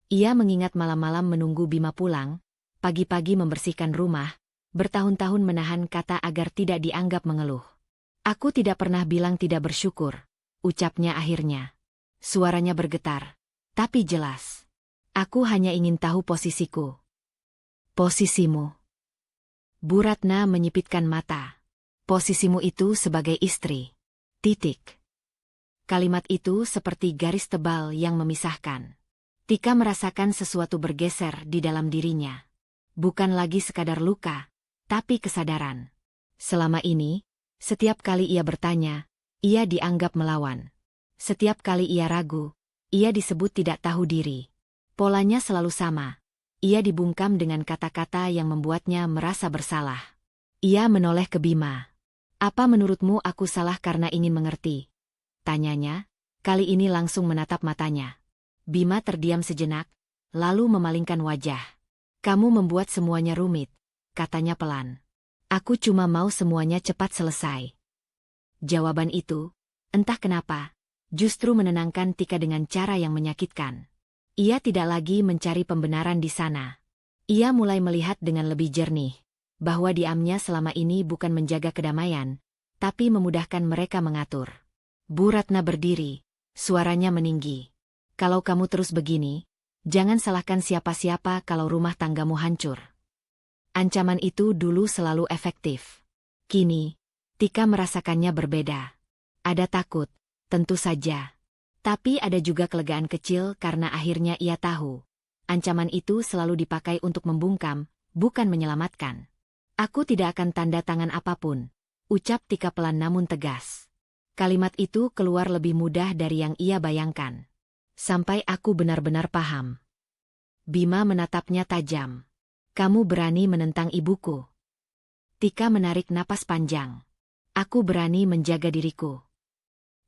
Ia mengingat malam-malam menunggu Bima pulang, pagi-pagi membersihkan rumah, bertahun-tahun menahan kata agar tidak dianggap mengeluh. "Aku tidak pernah bilang tidak bersyukur," ucapnya akhirnya. Suaranya bergetar, tapi jelas. "Aku hanya ingin tahu posisiku." "Posisimu?" Bu Ratna menyipitkan mata. "Posisimu itu sebagai istri. Titik." Kalimat itu seperti garis tebal yang memisahkan. Tika merasakan sesuatu bergeser di dalam dirinya. Bukan lagi sekadar luka, tapi kesadaran. Selama ini, setiap kali ia bertanya, ia dianggap melawan. Setiap kali ia ragu, ia disebut tidak tahu diri. Polanya selalu sama. Ia dibungkam dengan kata-kata yang membuatnya merasa bersalah. Ia menoleh ke Bima. "Apa menurutmu aku salah karena ingin mengerti?" tanyanya, kali ini langsung menatap matanya. Bima terdiam sejenak, lalu memalingkan wajah. "Kamu membuat semuanya rumit," katanya pelan. "Aku cuma mau semuanya cepat selesai." Jawaban itu, entah kenapa, justru menenangkan Tika dengan cara yang menyakitkan. Ia tidak lagi mencari pembenaran di sana. Ia mulai melihat dengan lebih jernih, bahwa diamnya selama ini bukan menjaga kedamaian, tapi memudahkan mereka mengatur. Bu Ratna berdiri, suaranya meninggi. "Kalau kamu terus begini, jangan salahkan siapa-siapa kalau rumah tanggamu hancur." Ancaman itu dulu selalu efektif. Kini, Tika merasakannya berbeda. Ada takut, tentu saja. Tapi ada juga kelegaan kecil karena akhirnya ia tahu. Ancaman itu selalu dipakai untuk membungkam, bukan menyelamatkan. "Aku tidak akan tanda tangan apapun," ucap Tika pelan namun tegas. Kalimat itu keluar lebih mudah dari yang ia bayangkan. "Sampai aku benar-benar paham." Bima menatapnya tajam. "Kamu berani menentang ibuku?" Tika menarik napas panjang. "Aku berani menjaga diriku."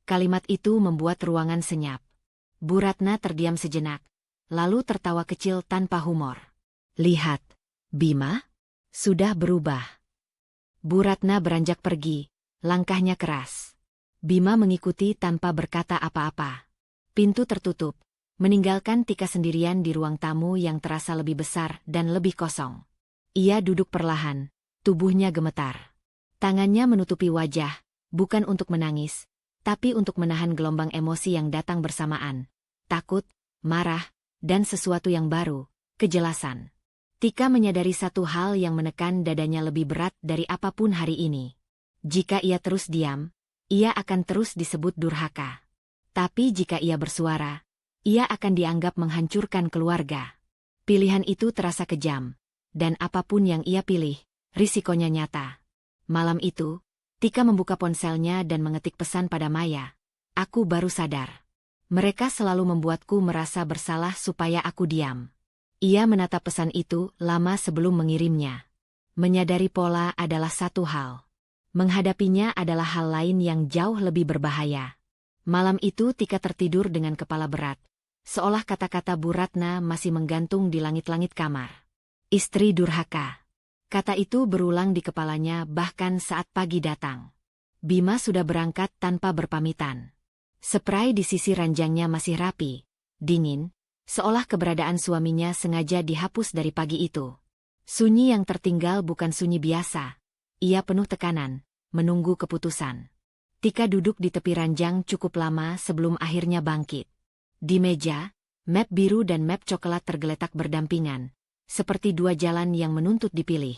Kalimat itu membuat ruangan senyap. Bu Ratna terdiam sejenak, lalu tertawa kecil tanpa humor. "Lihat, Bima, sudah berubah." Bu Ratna beranjak pergi, langkahnya keras. Bima mengikuti tanpa berkata apa-apa. Pintu tertutup, meninggalkan Tika sendirian di ruang tamu yang terasa lebih besar dan lebih kosong. Ia duduk perlahan, tubuhnya gemetar. Tangannya menutupi wajah, bukan untuk menangis, tapi untuk menahan gelombang emosi yang datang bersamaan. Takut, marah, dan sesuatu yang baru, kejelasan. Tika menyadari satu hal yang menekan dadanya lebih berat dari apapun hari ini. Jika ia terus diam, ia akan terus disebut durhaka. Tapi jika ia bersuara, ia akan dianggap menghancurkan keluarga. Pilihan itu terasa kejam, dan apapun yang ia pilih, risikonya nyata. Malam itu, Tika membuka ponselnya dan mengetik pesan pada Maya. Aku baru sadar. Mereka selalu membuatku merasa bersalah supaya aku diam. Ia menatap pesan itu lama sebelum mengirimnya. Menyadari pola adalah satu hal. Menghadapinya adalah hal lain yang jauh lebih berbahaya. Malam itu Tika tertidur dengan kepala berat, seolah kata-kata Bu Ratna masih menggantung di langit-langit kamar. Istri durhaka. Kata itu berulang di kepalanya bahkan saat pagi datang. Bima sudah berangkat tanpa berpamitan. Spray di sisi ranjangnya masih rapi, dingin, seolah keberadaan suaminya sengaja dihapus dari pagi itu. Sunyi yang tertinggal bukan sunyi biasa. Ia penuh tekanan, menunggu keputusan. Tika duduk di tepi ranjang cukup lama sebelum akhirnya bangkit. Di meja, map biru dan map coklat tergeletak berdampingan, seperti dua jalan yang menuntut dipilih.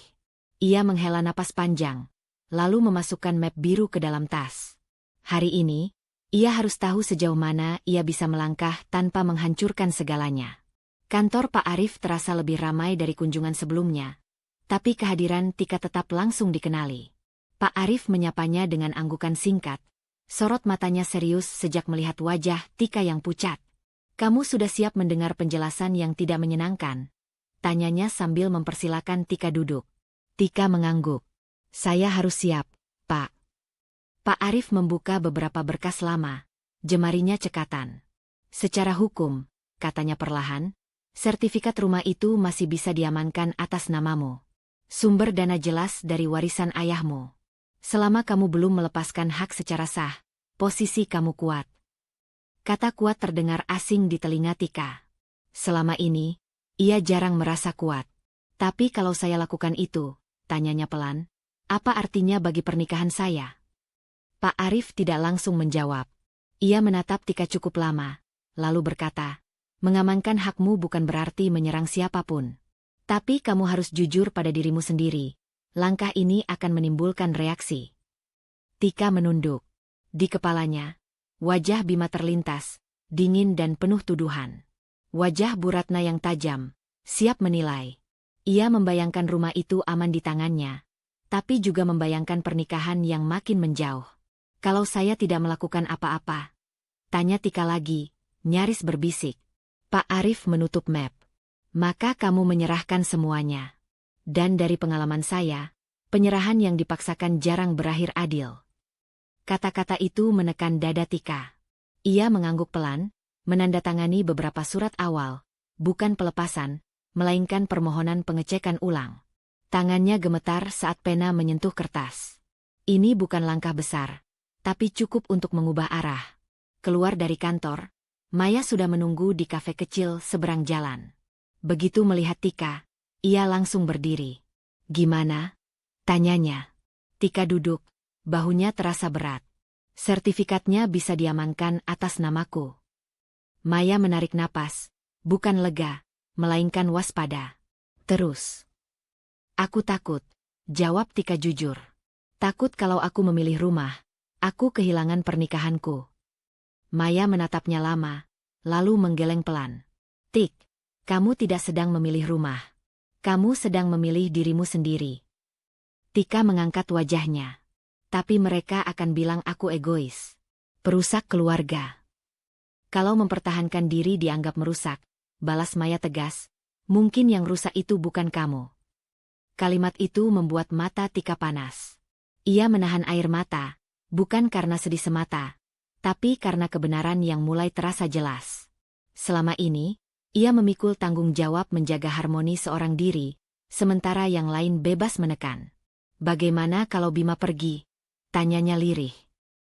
Ia menghela napas panjang, lalu memasukkan map biru ke dalam tas. Hari ini, ia harus tahu sejauh mana ia bisa melangkah tanpa menghancurkan segalanya. Kantor Pak Arif terasa lebih ramai dari kunjungan sebelumnya, tapi kehadiran Tika tetap langsung dikenali. Pak Arif menyapanya dengan anggukan singkat. Sorot matanya serius sejak melihat wajah Tika yang pucat. Kamu sudah siap mendengar penjelasan yang tidak menyenangkan? Tanyanya sambil mempersilakan Tika duduk. Tika mengangguk. Saya harus siap, Pak. Pak Arif membuka beberapa berkas lama. Jemarinya cekatan. Secara hukum, katanya perlahan, sertifikat rumah itu masih bisa diamankan atas namamu. Sumber dana jelas dari warisan ayahmu. Selama kamu belum melepaskan hak secara sah, posisi kamu kuat. Kata kuat terdengar asing di telinga Tika. Selama ini, ia jarang merasa kuat. Tapi kalau saya lakukan itu, tanyanya pelan, apa artinya bagi pernikahan saya? Pak Arif tidak langsung menjawab. Ia menatap Tika cukup lama, lalu berkata, mengamankan hakmu bukan berarti menyerang siapapun. Tapi kamu harus jujur pada dirimu sendiri. Langkah ini akan menimbulkan reaksi. Tika menunduk. Di kepalanya, wajah Bima terlintas, dingin dan penuh tuduhan. Wajah Bu Ratna yang tajam, siap menilai. Ia membayangkan rumah itu aman di tangannya, tapi juga membayangkan pernikahan yang makin menjauh. Kalau saya tidak melakukan apa-apa? Tanya Tika lagi, nyaris berbisik. Pak Arif menutup map. Maka kamu menyerahkan semuanya. Dan dari pengalaman saya, penyerahan yang dipaksakan jarang berakhir adil. Kata-kata itu menekan dada Tika. Ia mengangguk pelan, menandatangani beberapa surat awal, bukan pelepasan, melainkan permohonan pengecekan ulang. Tangannya gemetar saat pena menyentuh kertas. Ini bukan langkah besar, tapi cukup untuk mengubah arah. Keluar dari kantor, Maya sudah menunggu di kafe kecil seberang jalan. Begitu melihat Tika, ia langsung berdiri. Gimana? Tanyanya. Tika duduk, bahunya terasa berat. Sertifikatnya bisa diamankan atas namaku. Maya menarik napas, bukan lega, melainkan waspada. Terus. Aku takut, jawab Tika jujur. Takut kalau aku memilih rumah, aku kehilangan pernikahanku. Maya menatapnya lama, lalu menggeleng pelan. Tik, kamu tidak sedang memilih rumah. Kamu sedang memilih dirimu sendiri. Tika mengangkat wajahnya. Tapi mereka akan bilang aku egois. Perusak keluarga. Kalau mempertahankan diri dianggap merusak, balas Maya tegas, mungkin yang rusak itu bukan kamu. Kalimat itu membuat mata Tika panas. Ia menahan air mata, bukan karena sedih semata, tapi karena kebenaran yang mulai terasa jelas. Selama ini, ia memikul tanggung jawab menjaga harmoni seorang diri, sementara yang lain bebas menekan. Bagaimana kalau Bima pergi? Tanyanya lirih.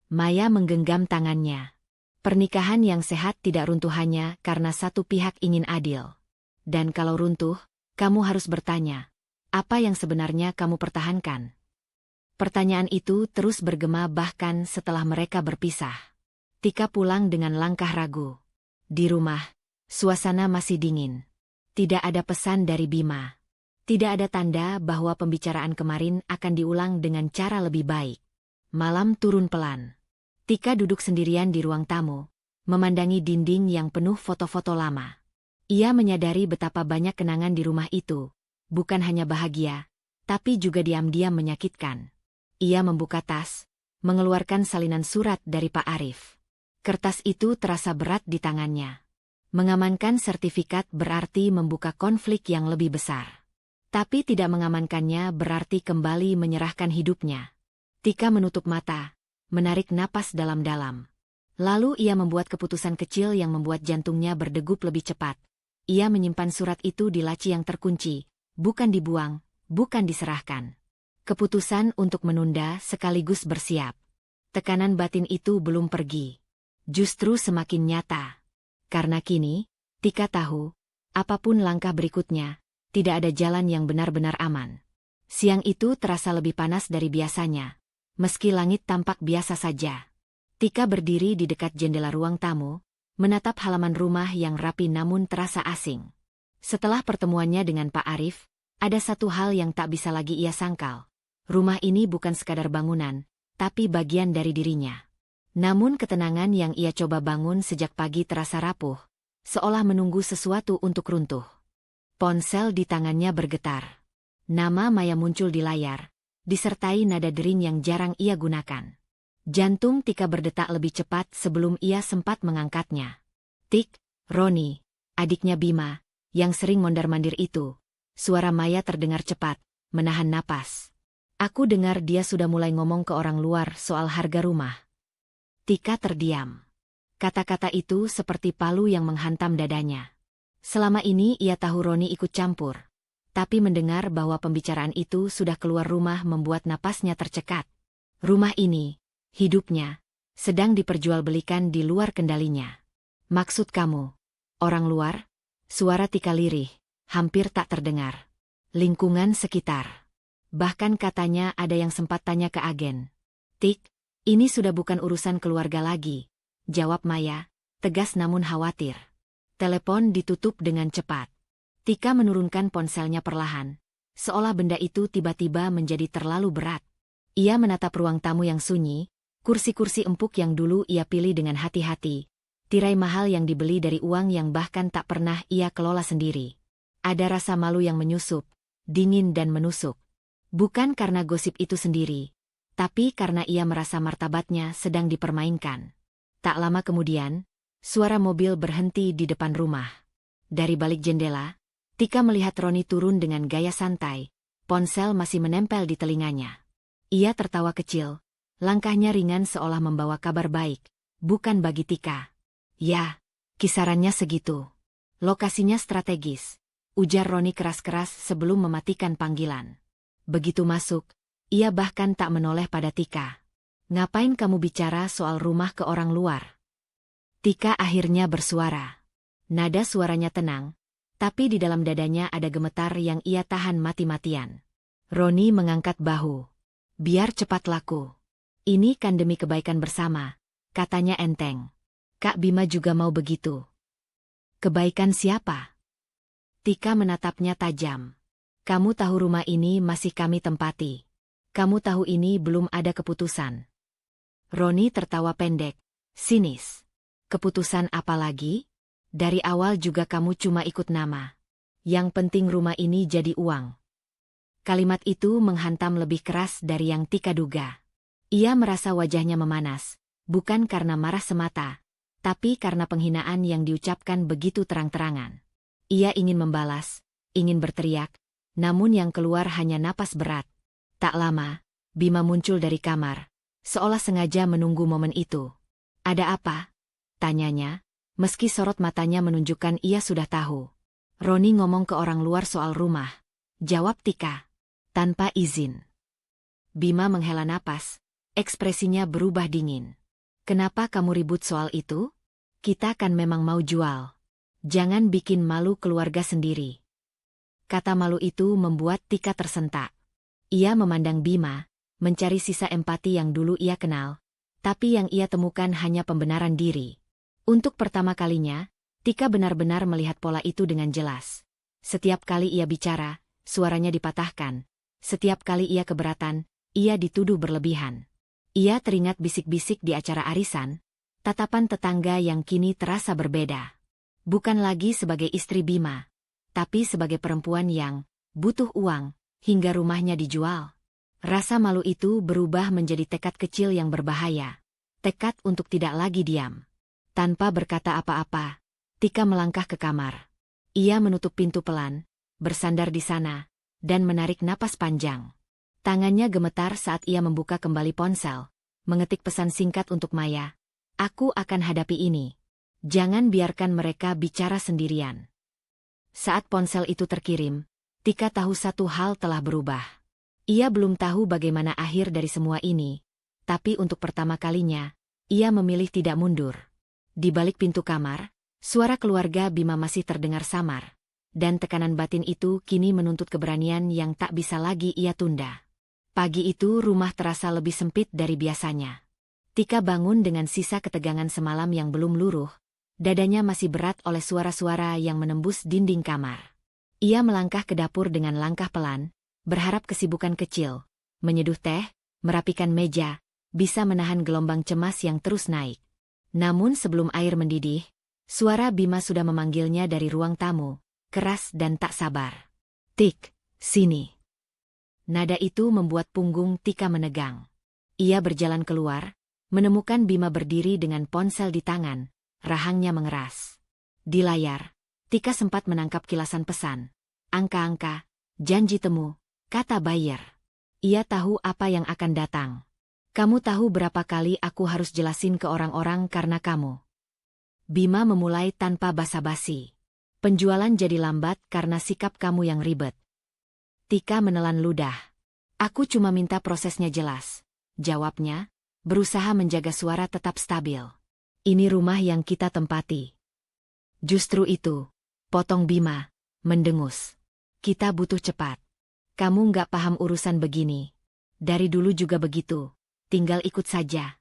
Maya menggenggam tangannya. Pernikahan yang sehat tidak runtuh hanya karena satu pihak ingin adil. Dan kalau runtuh, kamu harus bertanya, apa yang sebenarnya kamu pertahankan? Pertanyaan itu terus bergema bahkan setelah mereka berpisah. Tika pulang dengan langkah ragu. Di rumah, suasana masih dingin. Tidak ada pesan dari Bima. Tidak ada tanda bahwa pembicaraan kemarin akan diulang dengan cara lebih baik. Malam turun pelan. Tika duduk sendirian di ruang tamu, memandangi dinding yang penuh foto-foto lama. Ia menyadari betapa banyak kenangan di rumah itu, bukan hanya bahagia, tapi juga diam-diam menyakitkan. Ia membuka tas, mengeluarkan salinan surat dari Pak Arif. Kertas itu terasa berat di tangannya. Mengamankan sertifikat berarti membuka konflik yang lebih besar. Tapi tidak mengamankannya berarti kembali menyerahkan hidupnya. Tika menutup mata, menarik napas dalam-dalam. Lalu ia membuat keputusan kecil yang membuat jantungnya berdegup lebih cepat. Ia menyimpan surat itu di laci yang terkunci, bukan dibuang, bukan diserahkan. Keputusan untuk menunda sekaligus bersiap. Tekanan batin itu belum pergi. Justru semakin nyata. Karena kini, Tika tahu, apapun langkah berikutnya, tidak ada jalan yang benar-benar aman. Siang itu terasa lebih panas dari biasanya. Meski langit tampak biasa saja. Tika berdiri di dekat jendela ruang tamu, menatap halaman rumah yang rapi namun terasa asing. Setelah pertemuannya dengan Pak Arif, ada satu hal yang tak bisa lagi ia sangkal. Rumah ini bukan sekadar bangunan, tapi bagian dari dirinya. Namun ketenangan yang ia coba bangun sejak pagi terasa rapuh, seolah menunggu sesuatu untuk runtuh. Ponsel di tangannya bergetar. Nama Maya muncul di layar, disertai nada dering yang jarang ia gunakan. Jantung Tika berdetak lebih cepat sebelum ia sempat mengangkatnya. Tik, Roni, adiknya Bima, yang sering mondar-mandir itu. Suara Maya terdengar cepat, menahan napas. Aku dengar dia sudah mulai ngomong ke orang luar soal harga rumah. Tika terdiam. Kata-kata itu seperti palu yang menghantam dadanya. Selama ini ia tahu Roni ikut campur. Tapi mendengar bahwa pembicaraan itu sudah keluar rumah membuat napasnya tercekat. Rumah ini, hidupnya, sedang diperjualbelikan di luar kendalinya. Maksud kamu, orang luar? Suara Tika lirih, hampir tak terdengar. Lingkungan sekitar. Bahkan katanya ada yang sempat tanya ke agen. Tik, ini sudah bukan urusan keluarga lagi. Jawab Maya, tegas namun khawatir. Telepon ditutup dengan cepat. Tika menurunkan ponselnya perlahan, seolah benda itu tiba-tiba menjadi terlalu berat. Ia menatap ruang tamu yang sunyi, kursi-kursi empuk yang dulu ia pilih dengan hati-hati, tirai mahal yang dibeli dari uang yang bahkan tak pernah ia kelola sendiri. Ada rasa malu yang menyusup, dingin dan menusuk. Bukan karena gosip itu sendiri, tapi karena ia merasa martabatnya sedang dipermainkan. Tak lama kemudian, suara mobil berhenti di depan rumah. Dari balik jendela, Tika melihat Roni turun dengan gaya santai, ponsel masih menempel di telinganya. Ia tertawa kecil, langkahnya ringan seolah membawa kabar baik, bukan bagi Tika. Ya, kisarannya segitu. Lokasinya strategis, ujar Roni keras-keras sebelum mematikan panggilan. Begitu masuk, ia bahkan tak menoleh pada Tika. Ngapain kamu bicara soal rumah ke orang luar? Tika akhirnya bersuara. Nada suaranya tenang, tapi di dalam dadanya ada gemetar yang ia tahan mati-matian. Roni mengangkat bahu. Biar cepat laku. Ini kan demi kebaikan bersama, katanya enteng. Kak Bima juga mau begitu. Kebaikan siapa? Tika menatapnya tajam. Kamu tahu rumah ini masih kami tempati. Kamu tahu ini belum ada keputusan. Roni tertawa pendek, sinis. Keputusan apa lagi? Dari awal juga kamu cuma ikut nama. Yang penting rumah ini jadi uang. Kalimat itu menghantam lebih keras dari yang Tika duga. Ia merasa wajahnya memanas, bukan karena marah semata, tapi karena penghinaan yang diucapkan begitu terang-terangan. Ia ingin membalas, ingin berteriak, namun yang keluar hanya napas berat. Tak lama, Bima muncul dari kamar, seolah sengaja menunggu momen itu. Ada apa? Tanyanya, meski sorot matanya menunjukkan ia sudah tahu. Roni ngomong ke orang luar soal rumah. Jawab Tika. Tanpa izin. Bima menghela napas, Ekspresinya berubah dingin. Kenapa kamu ribut soal itu? Kita kan memang mau jual. Jangan bikin malu keluarga sendiri. Kata malu itu membuat Tika tersentak. Ia memandang Bima, mencari sisa empati yang dulu ia kenal, tapi yang ia temukan hanya pembenaran diri. Untuk pertama kalinya, Tika benar-benar melihat pola itu dengan jelas. Setiap kali ia bicara, suaranya dipatahkan. Setiap kali ia keberatan, ia dituduh berlebihan. Ia teringat bisik-bisik di acara arisan, tatapan tetangga yang kini terasa berbeda. Bukan lagi sebagai istri Bima, tapi sebagai perempuan yang butuh uang, hingga rumahnya dijual. Rasa malu itu berubah menjadi tekad kecil yang berbahaya. Tekad untuk tidak lagi diam. Tanpa berkata apa-apa, Tika melangkah ke kamar. Ia menutup pintu pelan, bersandar di sana, dan menarik napas panjang. Tangannya gemetar saat ia membuka kembali ponsel, mengetik pesan singkat untuk Maya. Aku akan hadapi ini. Jangan biarkan mereka bicara sendirian. Saat ponsel itu terkirim, Tika tahu satu hal telah berubah. Ia belum tahu bagaimana akhir dari semua ini, tapi untuk pertama kalinya, ia memilih tidak mundur. Di balik pintu kamar, suara keluarga Bima masih terdengar samar, dan tekanan batin itu kini menuntut keberanian yang tak bisa lagi ia tunda. Pagi itu rumah terasa lebih sempit dari biasanya. Tika bangun dengan sisa ketegangan semalam yang belum luruh, dadanya masih berat oleh suara-suara yang menembus dinding kamar. Ia melangkah ke dapur dengan langkah pelan, berharap kesibukan kecil, menyeduh teh, merapikan meja, bisa menahan gelombang cemas yang terus naik. Namun sebelum air mendidih, suara Bima sudah memanggilnya dari ruang tamu, keras dan tak sabar. Tik, sini. Nada itu membuat punggung Tika menegang. Ia berjalan keluar, menemukan Bima berdiri dengan ponsel di tangan, rahangnya mengeras. Di layar, Tika sempat menangkap kilasan pesan. Angka-angka, janji temu, kata buyer. Ia tahu apa yang akan datang. Kamu tahu berapa kali aku harus jelasin ke orang-orang karena kamu. Bima memulai tanpa basa-basi. Penjualan jadi lambat karena sikap kamu yang ribet. Tika menelan ludah. Aku cuma minta prosesnya jelas. Jawabnya, berusaha menjaga suara tetap stabil. Ini rumah yang kita tempati. Justru itu, potong Bima, mendengus. Kita butuh cepat. Kamu nggak paham urusan begini. Dari dulu juga begitu, tinggal ikut saja.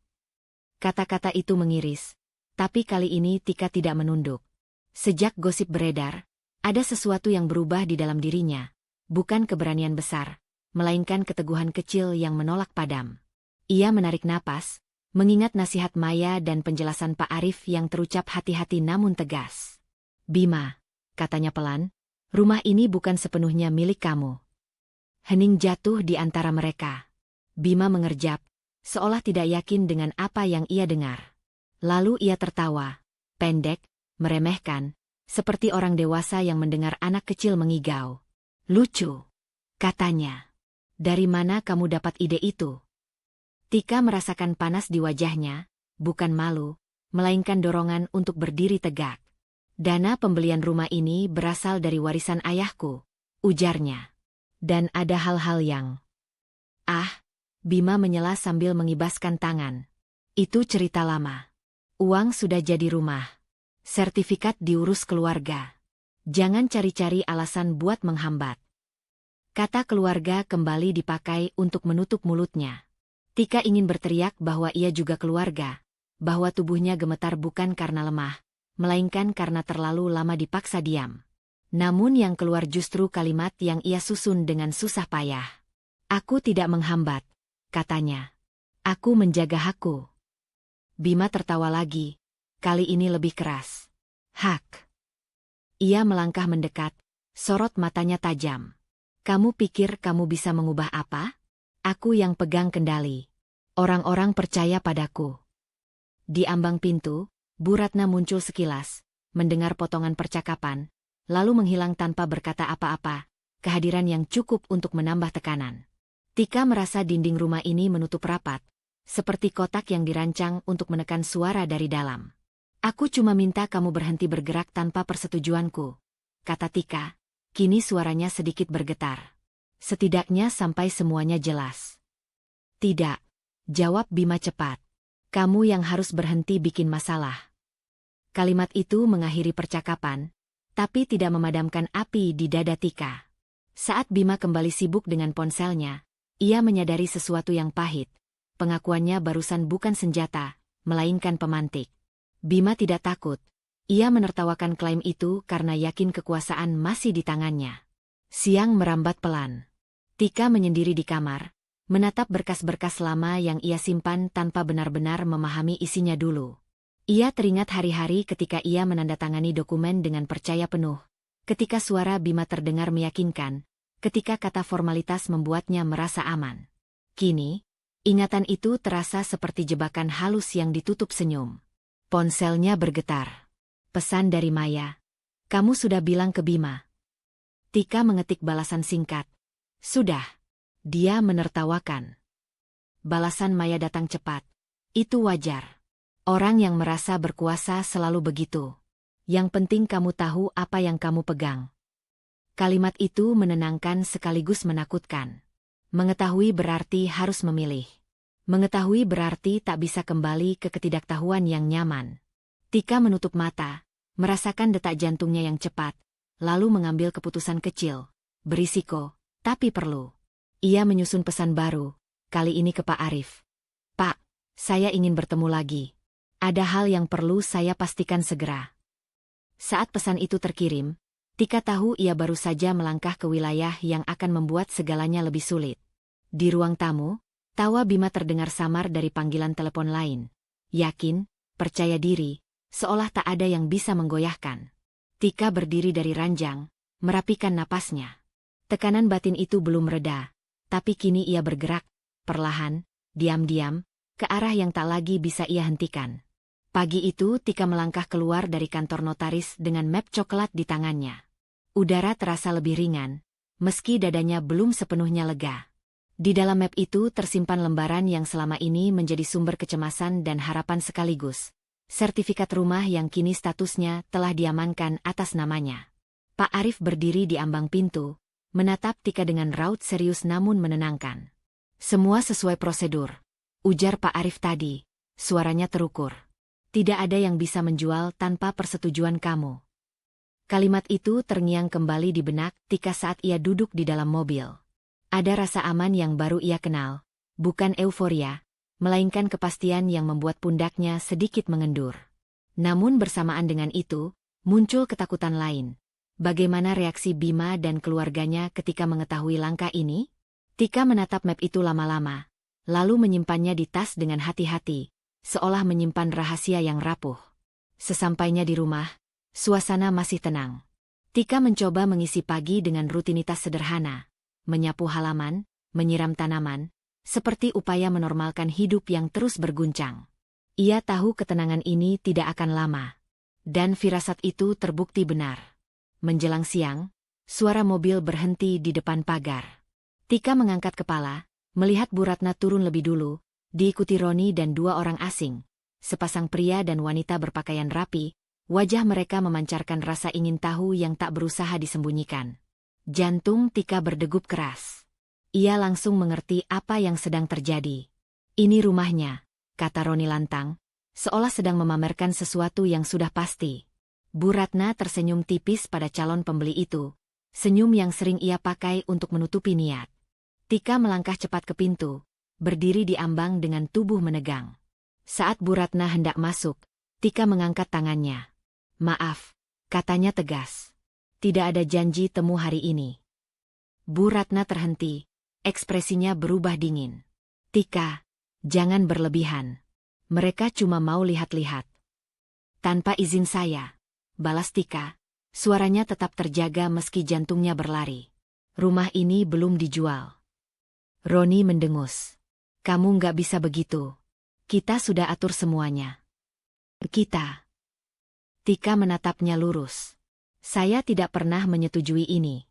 Kata-kata itu mengiris, tapi kali ini Tika tidak menunduk. Sejak gosip beredar, ada sesuatu yang berubah di dalam dirinya. Bukan keberanian besar, melainkan keteguhan kecil yang menolak padam. Ia menarik napas, mengingat nasihat Maya dan penjelasan Pak Arif yang terucap hati-hati namun tegas. Bima, katanya pelan, rumah ini bukan sepenuhnya milik kamu. Hening jatuh di antara mereka. Bima mengerjap, seolah tidak yakin dengan apa yang ia dengar. Lalu ia tertawa, pendek, meremehkan, seperti orang dewasa yang mendengar anak kecil mengigau. Lucu, katanya. Dari mana kamu dapat ide itu? Tika merasakan panas di wajahnya, bukan malu, melainkan dorongan untuk berdiri tegak. Dana pembelian rumah ini berasal dari warisan ayahku, ujarnya. Dan ada hal-hal yang... Bima menyela sambil mengibaskan tangan. Itu cerita lama. Uang sudah jadi rumah. Sertifikat diurus keluarga. Jangan cari-cari alasan buat menghambat. Kata keluarga kembali dipakai untuk menutup mulutnya. Tika ingin berteriak bahwa ia juga keluarga, bahwa tubuhnya gemetar bukan karena lemah, melainkan karena terlalu lama dipaksa diam. Namun yang keluar justru kalimat yang ia susun dengan susah payah. Aku tidak menghambat, katanya. Aku menjaga hakku. Bima tertawa lagi, kali ini lebih keras. Hak. Ia melangkah mendekat, sorot matanya tajam. Kamu pikir kamu bisa mengubah apa? Aku yang pegang kendali. Orang-orang percaya padaku. Di ambang pintu, Bu Ratna muncul sekilas, mendengar potongan percakapan, lalu menghilang tanpa berkata apa-apa, kehadiran yang cukup untuk menambah tekanan. Tika merasa dinding rumah ini menutup rapat, seperti kotak yang dirancang untuk menekan suara dari dalam. Aku cuma minta kamu berhenti bergerak tanpa persetujuanku, kata Tika. Kini suaranya sedikit bergetar. Setidaknya sampai semuanya jelas. Tidak, Jawab Bima cepat. Kamu yang harus berhenti bikin masalah. Kalimat itu mengakhiri percakapan, tapi tidak memadamkan api di dada Tika. Saat Bima kembali sibuk dengan ponselnya, ia menyadari sesuatu yang pahit. Pengakuannya barusan bukan senjata, melainkan pemantik. Bima tidak takut. Ia menertawakan klaim itu karena yakin kekuasaan masih di tangannya. Siang merambat pelan. Tika menyendiri di kamar, menatap berkas-berkas lama yang ia simpan tanpa benar-benar memahami isinya dulu. Ia teringat hari-hari ketika ia menandatangani dokumen dengan percaya penuh, ketika suara Bima terdengar meyakinkan, ketika kata formalitas membuatnya merasa aman. Kini, ingatan itu terasa seperti jebakan halus yang ditutup senyum. Ponselnya bergetar. Pesan dari Maya. Kamu sudah bilang ke Bima. Tika mengetik balasan singkat. Sudah. Dia menertawakan. Balasan Maya datang cepat. Itu wajar. Orang yang merasa berkuasa selalu begitu. Yang penting kamu tahu apa yang kamu pegang. Kalimat itu menenangkan sekaligus menakutkan. Mengetahui berarti harus memilih. Mengetahui berarti tak bisa kembali ke ketidaktahuan yang nyaman. Tika menutup mata, merasakan detak jantungnya yang cepat, lalu mengambil keputusan kecil, berisiko, tapi perlu. Ia menyusun pesan baru, kali ini ke Pak Arif. Pak, saya ingin bertemu lagi. Ada hal yang perlu saya pastikan segera. Saat pesan itu terkirim, Tika tahu ia baru saja melangkah ke wilayah yang akan membuat segalanya lebih sulit. Di ruang tamu, tawa Bima terdengar samar dari panggilan telepon lain. Yakin, percaya diri, seolah tak ada yang bisa menggoyahkan. Tika berdiri dari ranjang, merapikan napasnya. Tekanan batin itu belum reda, tapi kini ia bergerak, perlahan, diam-diam, ke arah yang tak lagi bisa ia hentikan. Pagi itu Tika melangkah keluar dari kantor notaris dengan map coklat di tangannya. Udara terasa lebih ringan, meski dadanya belum sepenuhnya lega. Di dalam map itu tersimpan lembaran yang selama ini menjadi sumber kecemasan dan harapan sekaligus. Sertifikat rumah yang kini statusnya telah diamankan atas namanya. Pak Arif berdiri di ambang pintu, menatap Tika dengan raut serius namun menenangkan. Semua sesuai prosedur, ujar Pak Arif tadi, suaranya terukur. Tidak ada yang bisa menjual tanpa persetujuan kamu. Kalimat itu terngiang kembali di benak Tika saat ia duduk di dalam mobil. Ada rasa aman yang baru ia kenal, bukan euforia, melainkan kepastian yang membuat pundaknya sedikit mengendur. Namun bersamaan dengan itu, muncul ketakutan lain. Bagaimana reaksi Bima dan keluarganya ketika mengetahui langkah ini? Tika menatap map itu lama-lama, lalu menyimpannya di tas dengan hati-hati, seolah menyimpan rahasia yang rapuh. Sesampainya di rumah, suasana masih tenang. Tika mencoba mengisi pagi dengan rutinitas sederhana, menyapu halaman, menyiram tanaman, seperti upaya menormalkan hidup yang terus berguncang. Ia tahu ketenangan ini tidak akan lama. Dan firasat itu terbukti benar. Menjelang siang, suara mobil berhenti di depan pagar. Tika mengangkat kepala, melihat Bu Ratna turun lebih dulu, diikuti Roni dan dua orang asing. Sepasang pria dan wanita berpakaian rapi, wajah mereka memancarkan rasa ingin tahu yang tak berusaha disembunyikan. Jantung Tika berdegup keras. Ia langsung mengerti apa yang sedang terjadi. Ini rumahnya, kata Roni lantang, seolah sedang memamerkan sesuatu yang sudah pasti. Bu Ratna tersenyum tipis pada calon pembeli itu, senyum yang sering ia pakai untuk menutupi niat. Tika melangkah cepat ke pintu, berdiri di ambang dengan tubuh menegang. Saat Bu Ratna hendak masuk, Tika mengangkat tangannya. Maaf, katanya tegas. Tidak ada janji temu hari ini. Bu Ratna terhenti. Ekspresinya berubah dingin. Tika, jangan berlebihan. Mereka cuma mau lihat-lihat. Tanpa izin saya, balas Tika. Suaranya tetap terjaga meski jantungnya berlari. Rumah ini belum dijual. Roni mendengus. Kamu nggak bisa begitu. Kita sudah atur semuanya. Kita. Tika menatapnya lurus. Saya tidak pernah menyetujui ini.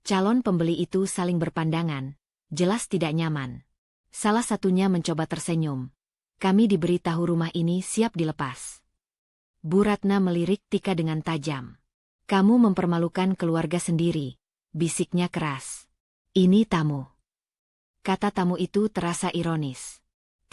Calon pembeli itu saling berpandangan, jelas tidak nyaman. Salah satunya mencoba tersenyum. Kami diberitahu rumah ini siap dilepas. Bu Ratna melirik Tika dengan tajam. Kamu mempermalukan keluarga sendiri, bisiknya keras. Ini tamu. Kata tamu itu terasa ironis.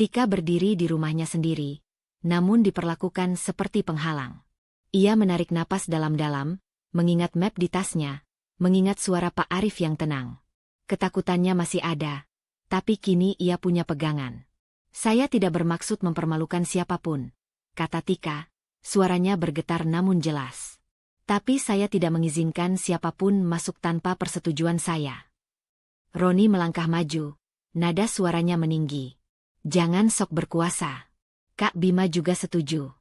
Tika berdiri di rumahnya sendiri, namun diperlakukan seperti penghalang. Ia menarik napas dalam-dalam, mengingat map di tasnya, mengingat suara Pak Arif yang tenang. Ketakutannya masih ada, tapi kini ia punya pegangan. Saya tidak bermaksud mempermalukan siapapun, kata Tika, suaranya bergetar namun jelas. Tapi saya tidak mengizinkan siapapun masuk tanpa persetujuan saya. Roni melangkah maju, nada suaranya meninggi. Jangan sok berkuasa. Kak Bima juga setuju.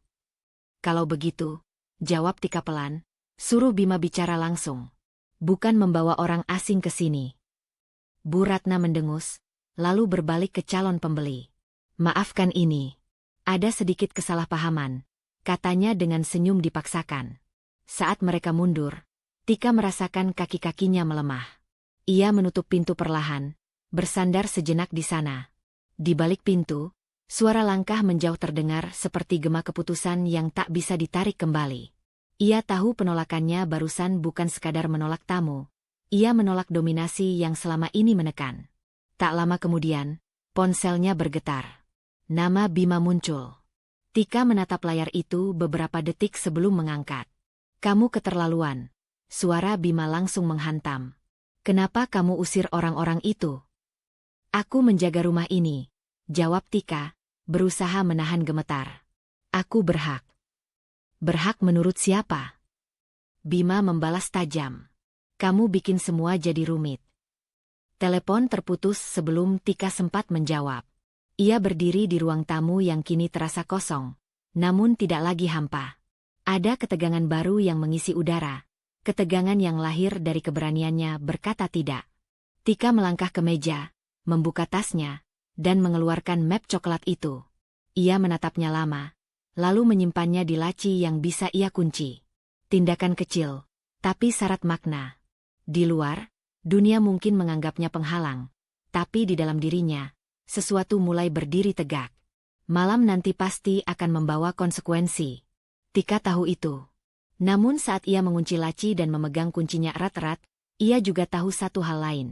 Kalau begitu, jawab Tika pelan, suruh Bima bicara langsung. Bukan membawa orang asing ke sini. Bu Ratna mendengus, lalu berbalik ke calon pembeli. Maafkan ini. Ada sedikit kesalahpahaman, katanya dengan senyum dipaksakan. Saat mereka mundur, Tika merasakan kaki-kakinya melemah. Ia menutup pintu perlahan, bersandar sejenak di sana. Di balik pintu, suara langkah menjauh terdengar seperti gema keputusan yang tak bisa ditarik kembali. Ia tahu penolakannya barusan bukan sekadar menolak tamu. Ia menolak dominasi yang selama ini menekan. Tak lama kemudian, ponselnya bergetar. Nama Bima muncul. Tika menatap layar itu beberapa detik sebelum mengangkat. Kamu keterlaluan. Suara Bima langsung menghantam. Kenapa kamu usir orang-orang itu? Aku menjaga rumah ini, jawab Tika, berusaha menahan gemetar. Aku berhak. Berhak menurut siapa? Bima membalas tajam. Kamu bikin semua jadi rumit. Telepon terputus sebelum Tika sempat menjawab. Ia berdiri di ruang tamu yang kini terasa kosong, namun tidak lagi hampa. Ada ketegangan baru yang mengisi udara, ketegangan yang lahir dari keberaniannya berkata tidak. Tika melangkah ke meja, membuka tasnya, dan mengeluarkan map coklat itu. Ia menatapnya lama, lalu menyimpannya di laci yang bisa ia kunci. Tindakan kecil, tapi syarat makna. Di luar, dunia mungkin menganggapnya penghalang, tapi di dalam dirinya, sesuatu mulai berdiri tegak. Malam nanti pasti akan membawa konsekuensi. Tika tahu itu. Namun saat ia mengunci laci dan memegang kuncinya erat-erat, ia juga tahu satu hal lain.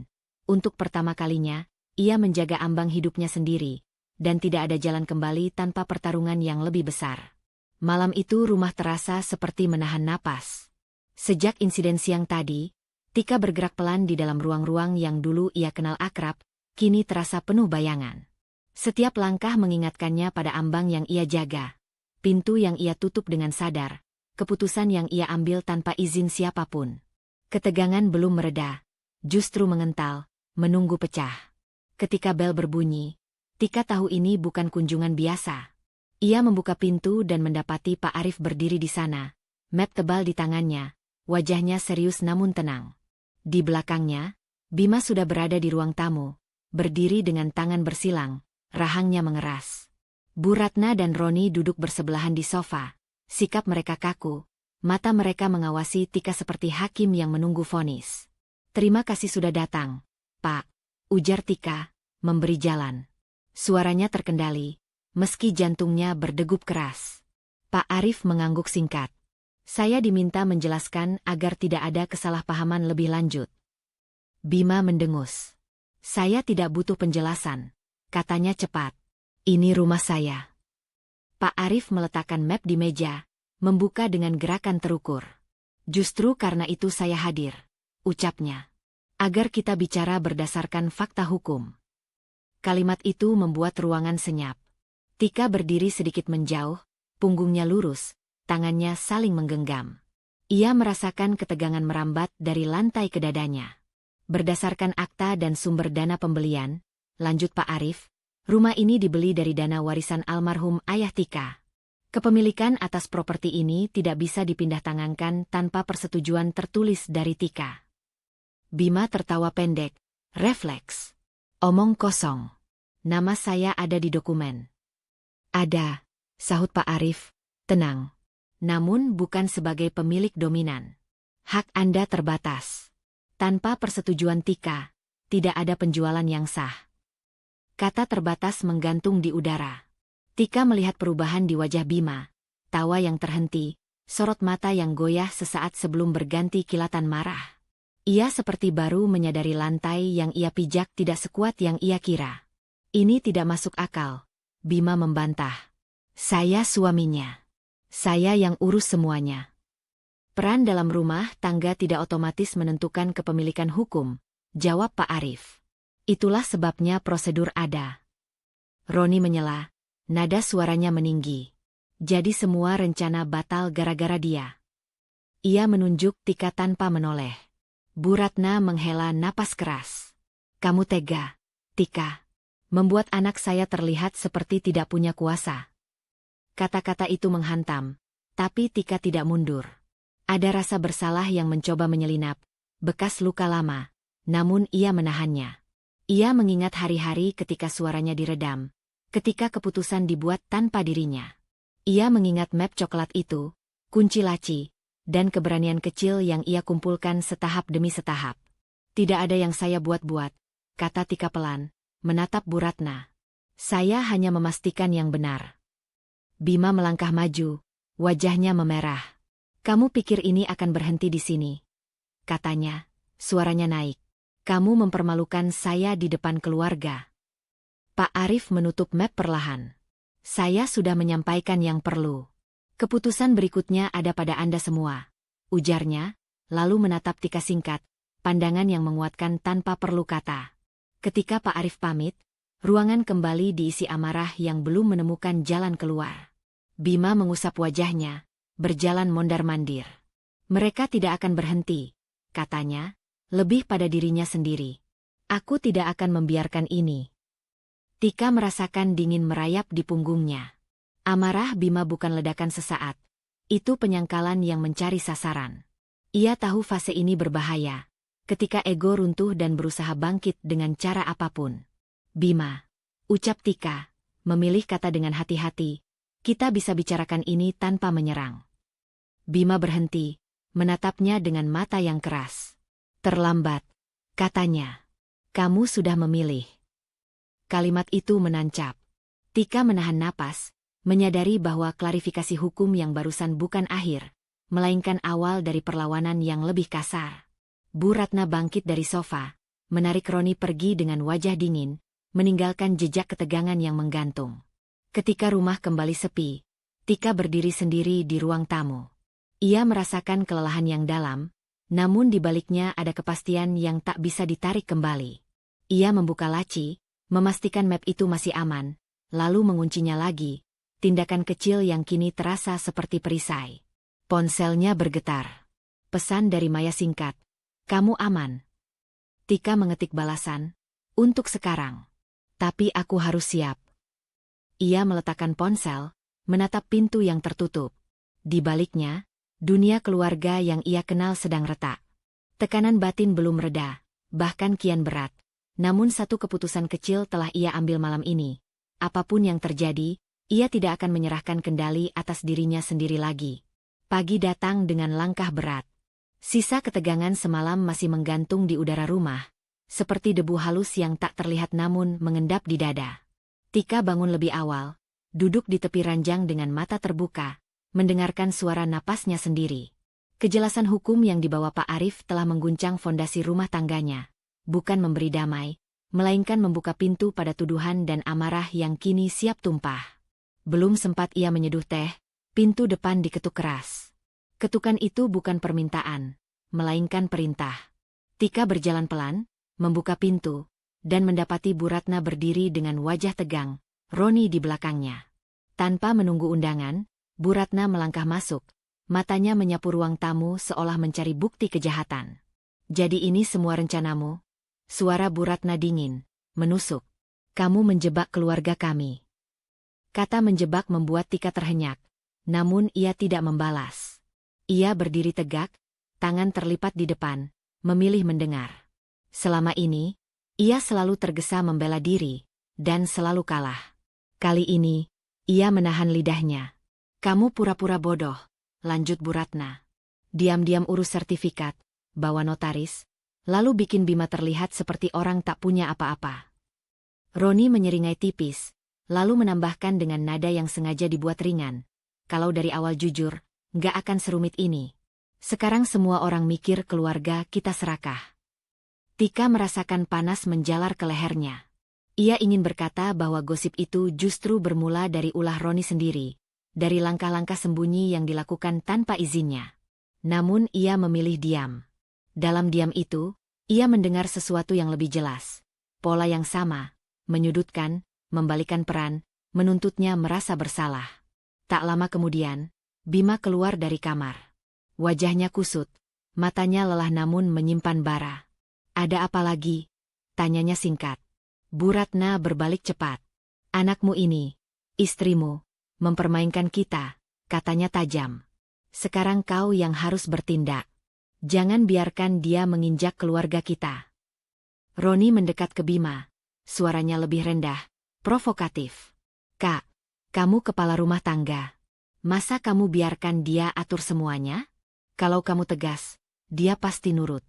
Untuk pertama kalinya, ia menjaga ambang hidupnya sendiri, dan tidak ada jalan kembali tanpa pertarungan yang lebih besar. Malam itu rumah terasa seperti menahan napas. Sejak insiden siang tadi, Tika bergerak pelan di dalam ruang-ruang yang dulu ia kenal akrab, kini terasa penuh bayangan. Setiap langkah mengingatkannya pada ambang yang ia jaga, pintu yang ia tutup dengan sadar, keputusan yang ia ambil tanpa izin siapapun. Ketegangan belum mereda, justru mengental, menunggu pecah. Ketika bel berbunyi, Tika tahu ini bukan kunjungan biasa. Ia membuka pintu dan mendapati Pak Arif berdiri di sana, map tebal di tangannya, wajahnya serius namun tenang. Di belakangnya, Bima sudah berada di ruang tamu, berdiri dengan tangan bersilang, rahangnya mengeras. Bu Ratna dan Roni duduk bersebelahan di sofa, sikap mereka kaku, mata mereka mengawasi Tika seperti hakim yang menunggu vonis. Terima kasih sudah datang, Pak, ujar Tika, memberi jalan. Suaranya terkendali, meski jantungnya berdegup keras. Pak Arif mengangguk singkat. Saya diminta menjelaskan agar tidak ada kesalahpahaman lebih lanjut. Bima mendengus. Saya tidak butuh penjelasan, katanya cepat. Ini rumah saya. Pak Arif meletakkan map di meja, membuka dengan gerakan terukur. Justru karena itu saya hadir, ucapnya. Agar kita bicara berdasarkan fakta hukum. Kalimat itu membuat ruangan senyap. Tika berdiri sedikit menjauh, punggungnya lurus, tangannya saling menggenggam. Ia merasakan ketegangan merambat dari lantai ke dadanya. Berdasarkan akta dan sumber dana pembelian, lanjut Pak Arif, rumah ini dibeli dari dana warisan almarhum ayah Tika. Kepemilikan atas properti ini tidak bisa dipindahtangankan tanpa persetujuan tertulis dari Tika. Bima tertawa pendek, refleks. Omong kosong. Nama saya ada di dokumen. Ada, sahut Pak Arif, tenang. Namun bukan sebagai pemilik dominan. Hak Anda terbatas. Tanpa persetujuan Tika, tidak ada penjualan yang sah. Kata terbatas menggantung di udara. Tika melihat perubahan di wajah Bima, tawa yang terhenti, sorot mata yang goyah sesaat sebelum berganti kilatan marah. Ia seperti baru menyadari lantai yang ia pijak tidak sekuat yang ia kira. Ini tidak masuk akal, Bima membantah. Saya suaminya. Saya yang urus semuanya. Peran dalam rumah tangga tidak otomatis menentukan kepemilikan hukum, jawab Pak Arif. Itulah sebabnya prosedur ada. Roni menyela, nada suaranya meninggi. Jadi semua rencana batal gara-gara dia. Ia menunjuk Tika tanpa menoleh. Bu Ratna menghela napas keras. Kamu tega, Tika. Membuat anak saya terlihat seperti tidak punya kuasa. Kata-kata itu menghantam, tapi Tika tidak mundur. Ada rasa bersalah yang mencoba menyelinap, bekas luka lama, namun ia menahannya. Ia mengingat hari-hari ketika suaranya diredam, ketika keputusan dibuat tanpa dirinya. Ia mengingat map coklat itu, kunci laci, dan keberanian kecil yang ia kumpulkan setahap demi setahap. Tidak ada yang saya buat-buat, kata Tika pelan, menatap Bu Ratna. Saya hanya memastikan yang benar. Bima melangkah maju, wajahnya memerah. Kamu pikir ini akan berhenti di sini? Katanya, suaranya naik. Kamu mempermalukan saya di depan keluarga. Pak Arif menutup map perlahan. Saya sudah menyampaikan yang perlu. Keputusan berikutnya ada pada Anda semua. Ujarnya, lalu menatap Tika singkat, pandangan yang menguatkan tanpa perlu kata. Ketika Pak Arif pamit, ruangan kembali diisi amarah yang belum menemukan jalan keluar. Bima mengusap wajahnya, berjalan mondar-mandir. Mereka tidak akan berhenti, katanya, lebih pada dirinya sendiri. Aku tidak akan membiarkan ini. Tika merasakan dingin merayap di punggungnya. Amarah Bima bukan ledakan sesaat. Itu penyangkalan yang mencari sasaran. Ia tahu fase ini berbahaya. Ketika ego runtuh dan berusaha bangkit dengan cara apapun. Bima, ucap Tika, memilih kata dengan hati-hati. Kita bisa bicarakan ini tanpa menyerang. Bima berhenti, menatapnya dengan mata yang keras. Terlambat, katanya. Kamu sudah memilih. Kalimat itu menancap. Tika menahan napas, menyadari bahwa klarifikasi hukum yang barusan bukan akhir, melainkan awal dari perlawanan yang lebih kasar. Bu Ratna bangkit dari sofa, menarik Roni pergi dengan wajah dingin, meninggalkan jejak ketegangan yang menggantung. Ketika rumah kembali sepi, Tika berdiri sendiri di ruang tamu. Ia merasakan kelelahan yang dalam, namun di baliknya ada kepastian yang tak bisa ditarik kembali. Ia membuka laci, memastikan map itu masih aman, lalu menguncinya lagi, tindakan kecil yang kini terasa seperti perisai. Ponselnya bergetar. Pesan dari Maya singkat, "Kamu aman." Tika mengetik balasan, "Untuk sekarang. Tapi aku harus siap." Ia meletakkan ponsel, menatap pintu yang tertutup. Di baliknya, dunia keluarga yang ia kenal sedang retak. Tekanan batin belum reda, bahkan kian berat. Namun satu keputusan kecil telah ia ambil malam ini. Apapun yang terjadi, ia tidak akan menyerahkan kendali atas dirinya sendiri lagi. Pagi datang dengan langkah berat. Sisa ketegangan semalam masih menggantung di udara rumah, seperti debu halus yang tak terlihat namun mengendap di dada. Tika bangun lebih awal, duduk di tepi ranjang dengan mata terbuka, mendengarkan suara napasnya sendiri. Kejelasan hukum yang dibawa Pak Arif telah mengguncang fondasi rumah tangganya, bukan memberi damai, melainkan membuka pintu pada tuduhan dan amarah yang kini siap tumpah. Belum sempat ia menyeduh teh, pintu depan diketuk keras. Ketukan itu bukan permintaan, melainkan perintah. Tika berjalan pelan, membuka pintu, dan mendapati Bu Ratna berdiri dengan wajah tegang, Roni di belakangnya. Tanpa menunggu undangan, Bu Ratna melangkah masuk, matanya menyapu ruang tamu seolah mencari bukti kejahatan. "Jadi ini semua rencanamu?" Suara Bu Ratna dingin, menusuk. "Kamu menjebak keluarga kami." Kata menjebak membuat Tika terhenyak, namun ia tidak membalas. Ia berdiri tegak, tangan terlipat di depan, memilih mendengar. Selama ini, ia selalu tergesa membela diri, dan selalu kalah. Kali ini, ia menahan lidahnya. "Kamu pura-pura bodoh," lanjut Bu Ratna. "Diam-diam urus sertifikat, bawa notaris, lalu bikin Bima terlihat seperti orang tak punya apa-apa." Roni menyeringai tipis, lalu menambahkan dengan nada yang sengaja dibuat ringan. "Kalau dari awal jujur, nggak akan serumit ini. Sekarang semua orang mikir keluarga kita serakah." Tika merasakan panas menjalar ke lehernya. Ia ingin berkata bahwa gosip itu justru bermula dari ulah Roni sendiri, dari langkah-langkah sembunyi yang dilakukan tanpa izinnya. Namun ia memilih diam. Dalam diam itu, ia mendengar sesuatu yang lebih jelas. Pola yang sama, menyudutkan, membalikan peran, menuntutnya merasa bersalah. Tak lama kemudian, Bima keluar dari kamar. Wajahnya kusut, matanya lelah namun menyimpan bara. "Ada apa lagi?" tanyanya singkat. Bu Ratna berbalik cepat. "Anakmu ini, istrimu, mempermainkan kita," katanya tajam. "Sekarang kau yang harus bertindak. Jangan biarkan dia menginjak keluarga kita." Roni mendekat ke Bima. Suaranya lebih rendah, provokatif. "Kak, kamu kepala rumah tangga. Masa kamu biarkan dia atur semuanya? Kalau kamu tegas, dia pasti nurut."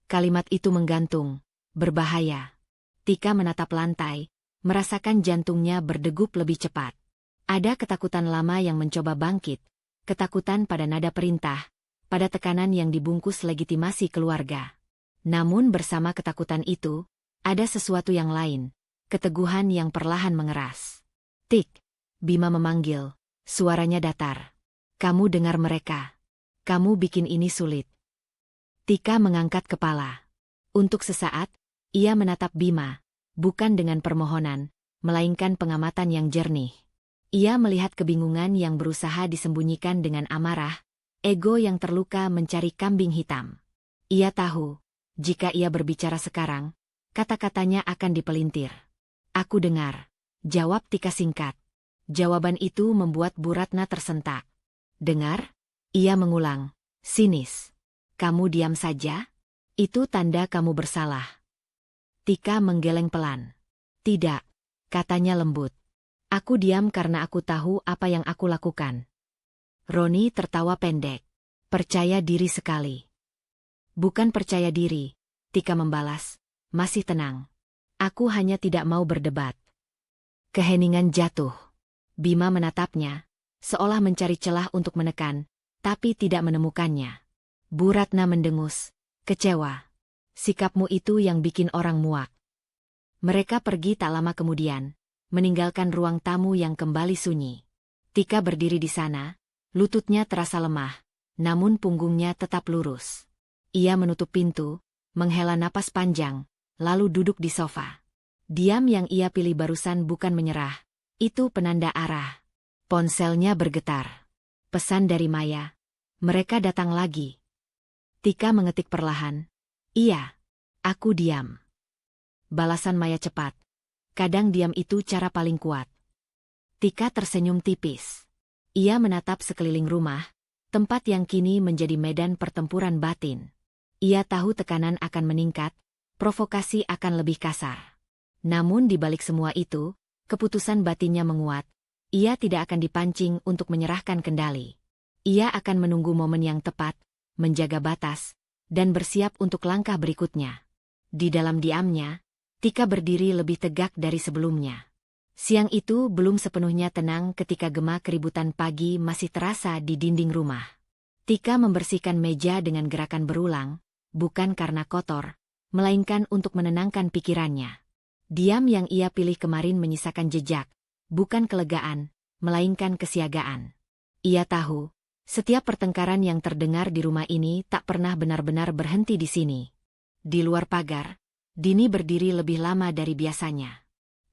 Kalimat itu menggantung, berbahaya. Tika menatap lantai, merasakan jantungnya berdegup lebih cepat. Ada ketakutan lama yang mencoba bangkit, ketakutan pada nada perintah, pada tekanan yang dibungkus legitimasi keluarga. Namun bersama ketakutan itu, ada sesuatu yang lain, keteguhan yang perlahan mengeras. "Tik," Bima memanggil. Suaranya datar. "Kamu dengar mereka. Kamu bikin ini sulit." Tika mengangkat kepala. Untuk sesaat, ia menatap Bima, bukan dengan permohonan, melainkan pengamatan yang jernih. Ia melihat kebingungan yang berusaha disembunyikan dengan amarah, ego yang terluka mencari kambing hitam. Ia tahu, jika ia berbicara sekarang, kata-katanya akan dipelintir. "Aku dengar," jawab Tika singkat. Jawaban itu membuat Bu Ratna tersentak. "Dengar?" Ia mengulang, sinis. "Kamu diam saja? Itu tanda kamu bersalah." Tika menggeleng pelan. "Tidak," katanya lembut. "Aku diam karena aku tahu apa yang aku lakukan." Roni tertawa pendek. "Percaya diri sekali." "Bukan percaya diri," Tika membalas, masih tenang. "Aku hanya tidak mau berdebat." Keheningan jatuh. Bima menatapnya, seolah mencari celah untuk menekan, tapi tidak menemukannya. Bu Ratna mendengus, kecewa. "Sikapmu itu yang bikin orang muak." Mereka pergi tak lama kemudian, meninggalkan ruang tamu yang kembali sunyi. Tika berdiri di sana, lututnya terasa lemah, namun punggungnya tetap lurus. Ia menutup pintu, menghela napas panjang, lalu duduk di sofa. Diam yang ia pilih barusan bukan menyerah. Itu penanda arah. Ponselnya bergetar. Pesan dari Maya. "Mereka datang lagi." Tika mengetik perlahan. "Iya." "Aku diam." Balasan Maya cepat. Kadang diam itu cara paling kuat. Tika tersenyum tipis. Ia menatap sekeliling rumah, tempat yang kini menjadi medan pertempuran batin. Ia tahu tekanan akan meningkat, provokasi akan lebih kasar. Namun di balik semua itu, keputusan batinnya menguat. Ia tidak akan dipancing untuk menyerahkan kendali. Ia akan menunggu momen yang tepat, menjaga batas, dan bersiap untuk langkah berikutnya. Di dalam diamnya, Tika berdiri lebih tegak dari sebelumnya. Siang itu belum sepenuhnya tenang ketika gema keributan pagi masih terasa di dinding rumah. Tika membersihkan meja dengan gerakan berulang, bukan karena kotor, melainkan untuk menenangkan pikirannya. Diam yang ia pilih kemarin menyisakan jejak, bukan kelegaan, melainkan kesiagaan. Ia tahu, setiap pertengkaran yang terdengar di rumah ini tak pernah benar-benar berhenti di sini. Di luar pagar, Dini berdiri lebih lama dari biasanya.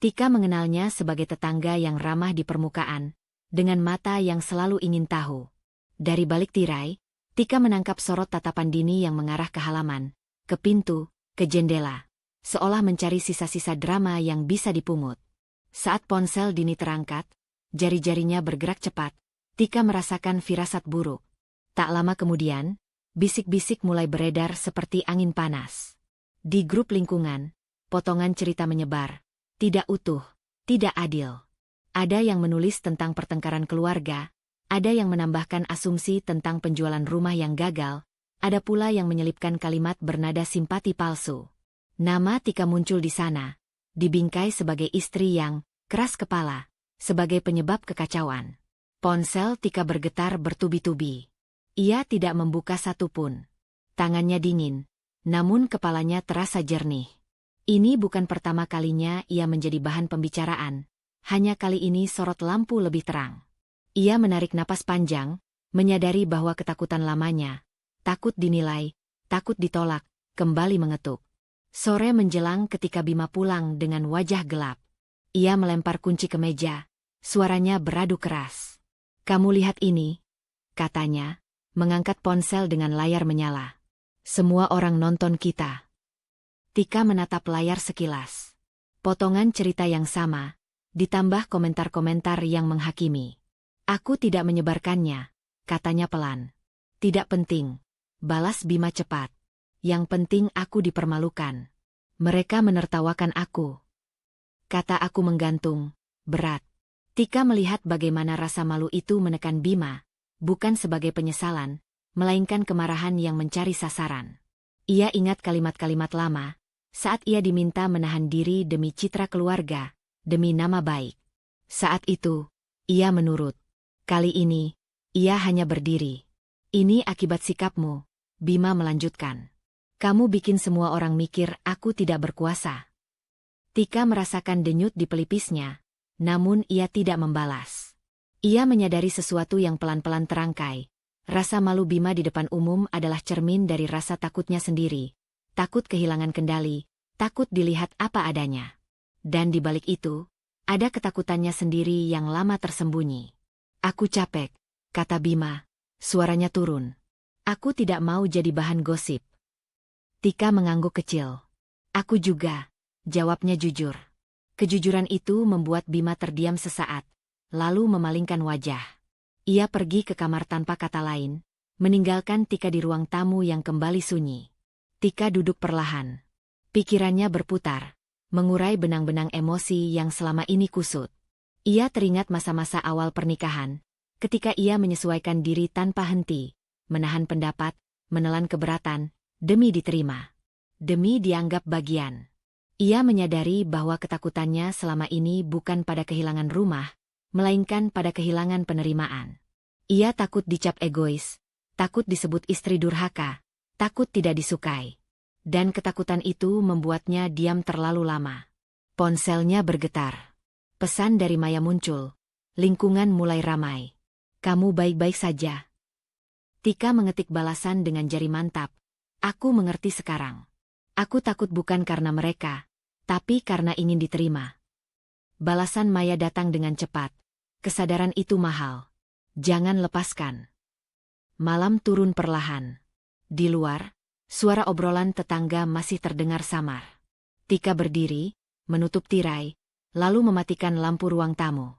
Tika mengenalnya sebagai tetangga yang ramah di permukaan, dengan mata yang selalu ingin tahu. Dari balik tirai, Tika menangkap sorot tatapan Dini yang mengarah ke halaman, ke pintu, ke jendela, seolah mencari sisa-sisa drama yang bisa dipungut. Saat ponsel Dini terangkat, jari-jarinya bergerak cepat, Tika merasakan firasat buruk. Tak lama kemudian, bisik-bisik mulai beredar seperti angin panas. Di grup lingkungan, potongan cerita menyebar, tidak utuh, tidak adil. Ada yang menulis tentang pertengkaran keluarga, ada yang menambahkan asumsi tentang penjualan rumah yang gagal, ada pula yang menyelipkan kalimat bernada simpati palsu. Nama Tika muncul di sana, dibingkai sebagai istri yang keras kepala, sebagai penyebab kekacauan. Ponsel Tika bergetar bertubi-tubi. Ia tidak membuka satupun. Tangannya dingin, namun kepalanya terasa jernih. Ini bukan pertama kalinya ia menjadi bahan pembicaraan, hanya kali ini sorot lampu lebih terang. Ia menarik napas panjang, menyadari bahwa ketakutan lamanya, takut dinilai, takut ditolak, kembali mengetuk. Sore menjelang ketika Bima pulang dengan wajah gelap. Ia melempar kunci ke meja, suaranya beradu keras. "Kamu lihat ini?" katanya, mengangkat ponsel dengan layar menyala. "Semua orang nonton kita." Tika menatap layar sekilas. Potongan cerita yang sama, ditambah komentar-komentar yang menghakimi. "Aku tidak menyebarkannya," katanya pelan. "Tidak penting," balas Bima cepat. "Yang penting aku dipermalukan. Mereka menertawakan aku." Kata aku menggantung, berat. Tika melihat bagaimana rasa malu itu menekan Bima, bukan sebagai penyesalan, melainkan kemarahan yang mencari sasaran. Ia ingat kalimat-kalimat lama, saat ia diminta menahan diri demi citra keluarga, demi nama baik. Saat itu, ia menurut. Kali ini, ia hanya berdiri. "Ini akibat sikapmu," Bima melanjutkan. "Kamu bikin semua orang mikir aku tidak berkuasa." Tika merasakan denyut di pelipisnya, namun ia tidak membalas. Ia menyadari sesuatu yang pelan-pelan terangkai. Rasa malu Bima di depan umum adalah cermin dari rasa takutnya sendiri. Takut kehilangan kendali, takut dilihat apa adanya. Dan di balik itu, ada ketakutannya sendiri yang lama tersembunyi. "Aku capek," kata Bima, suaranya turun. "Aku tidak mau jadi bahan gosip." Tika mengangguk kecil. "Aku juga," jawabnya jujur. Kejujuran itu membuat Bima terdiam sesaat, lalu memalingkan wajah. Ia pergi ke kamar tanpa kata lain, meninggalkan Tika di ruang tamu yang kembali sunyi. Tika duduk perlahan. Pikirannya berputar, mengurai benang-benang emosi yang selama ini kusut. Ia teringat masa-masa awal pernikahan, ketika ia menyesuaikan diri tanpa henti, menahan pendapat, menelan keberatan, demi diterima. Demi dianggap bagian. Ia menyadari bahwa ketakutannya selama ini bukan pada kehilangan rumah, melainkan pada kehilangan penerimaan. Ia takut dicap egois, takut disebut istri durhaka, takut tidak disukai. Dan ketakutan itu membuatnya diam terlalu lama. Ponselnya bergetar. Pesan dari Maya muncul. Lingkungan mulai ramai. "Kamu baik-baik saja?" Tika mengetik balasan dengan jari mantap. "Aku mengerti sekarang. Aku takut bukan karena mereka, tapi karena ingin diterima." Balasan Maya datang dengan cepat. "Kesadaran itu mahal. Jangan lepaskan." Malam turun perlahan. Di luar, suara obrolan tetangga masih terdengar samar. Tika berdiri, menutup tirai, lalu mematikan lampu ruang tamu.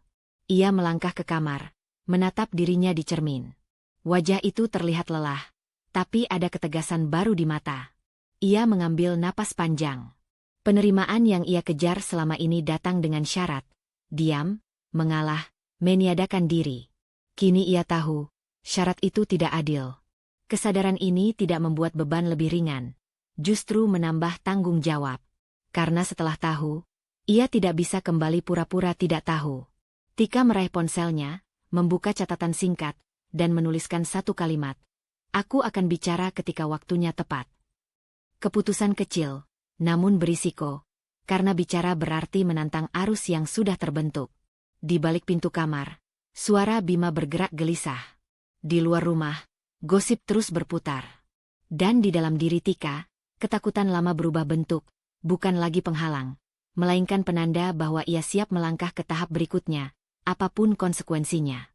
Ia melangkah ke kamar, menatap dirinya di cermin. Wajah itu terlihat lelah, tapi ada ketegasan baru di mata. Ia mengambil napas panjang. Penerimaan yang ia kejar selama ini datang dengan syarat. Diam, mengalah, meniadakan diri. Kini ia tahu, syarat itu tidak adil. Kesadaran ini tidak membuat beban lebih ringan, justru menambah tanggung jawab. Karena setelah tahu, ia tidak bisa kembali pura-pura tidak tahu. Tika meraih ponselnya, membuka catatan singkat, dan menuliskan satu kalimat. "Aku akan bicara ketika waktunya tepat." Keputusan kecil, namun berisiko, karena bicara berarti menantang arus yang sudah terbentuk. Di balik pintu kamar, suara Bima bergerak gelisah. Di luar rumah, gosip terus berputar. Dan di dalam diri Tika, ketakutan lama berubah bentuk, bukan lagi penghalang, melainkan penanda bahwa ia siap melangkah ke tahap berikutnya, apapun konsekuensinya.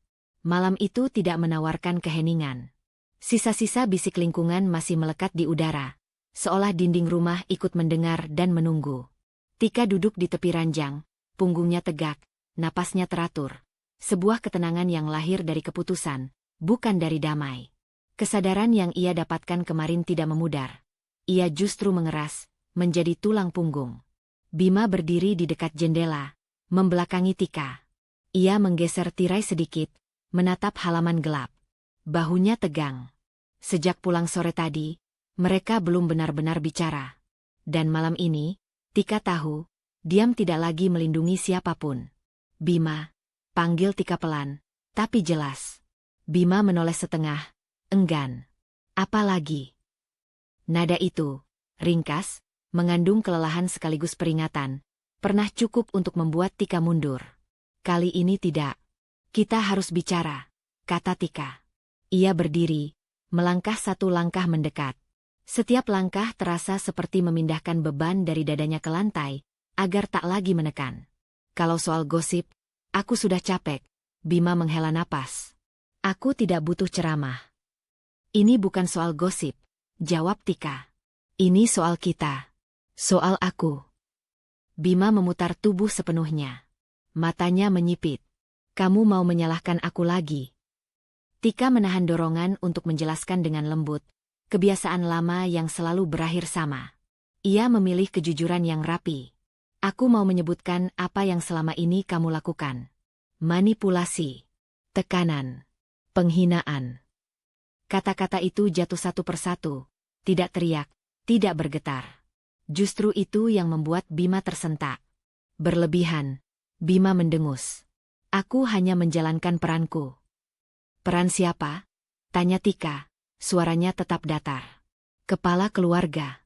Malam itu tidak menawarkan keheningan. Sisa-sisa bisik lingkungan masih melekat di udara, seolah dinding rumah ikut mendengar dan menunggu. Tika duduk di tepi ranjang, punggungnya tegak, napasnya teratur. Sebuah ketenangan yang lahir dari keputusan, bukan dari damai. Kesadaran yang ia dapatkan kemarin tidak memudar. Ia justru mengeras, menjadi tulang punggung. Bima berdiri di dekat jendela, membelakangi Tika. Ia menggeser tirai sedikit, menatap halaman gelap. Bahunya tegang. Sejak pulang sore tadi, mereka belum benar-benar bicara. Dan malam ini, Tika tahu, diam tidak lagi melindungi siapapun. "Bima," panggil Tika pelan, tapi jelas. Bima menoleh setengah, enggan. "Apa lagi?" Nada itu, ringkas, mengandung kelelahan sekaligus peringatan, pernah cukup untuk membuat Tika mundur. Kali ini tidak. Kita harus bicara, kata Tika. Ia berdiri, melangkah satu langkah mendekat. Setiap langkah terasa seperti memindahkan beban dari dadanya ke lantai, agar tak lagi menekan. Kalau soal gosip, aku sudah capek, Bima menghela napas. Aku tidak butuh ceramah. Ini bukan soal gosip, jawab Tika. Ini soal kita. Soal aku. Bima memutar tubuh sepenuhnya. Matanya menyipit. Kamu mau menyalahkan aku lagi? Tika menahan dorongan untuk menjelaskan dengan lembut, kebiasaan lama yang selalu berakhir sama. Ia memilih kejujuran yang rapi. Aku mau menyebutkan apa yang selama ini kamu lakukan. Manipulasi, tekanan, penghinaan. Kata-kata itu jatuh satu persatu, tidak teriak, tidak bergetar. Justru itu yang membuat Bima tersentak. Berlebihan, Bima mendengus. Aku hanya menjalankan peranku. Peran siapa? Tanya Tika, suaranya tetap datar. Kepala keluarga.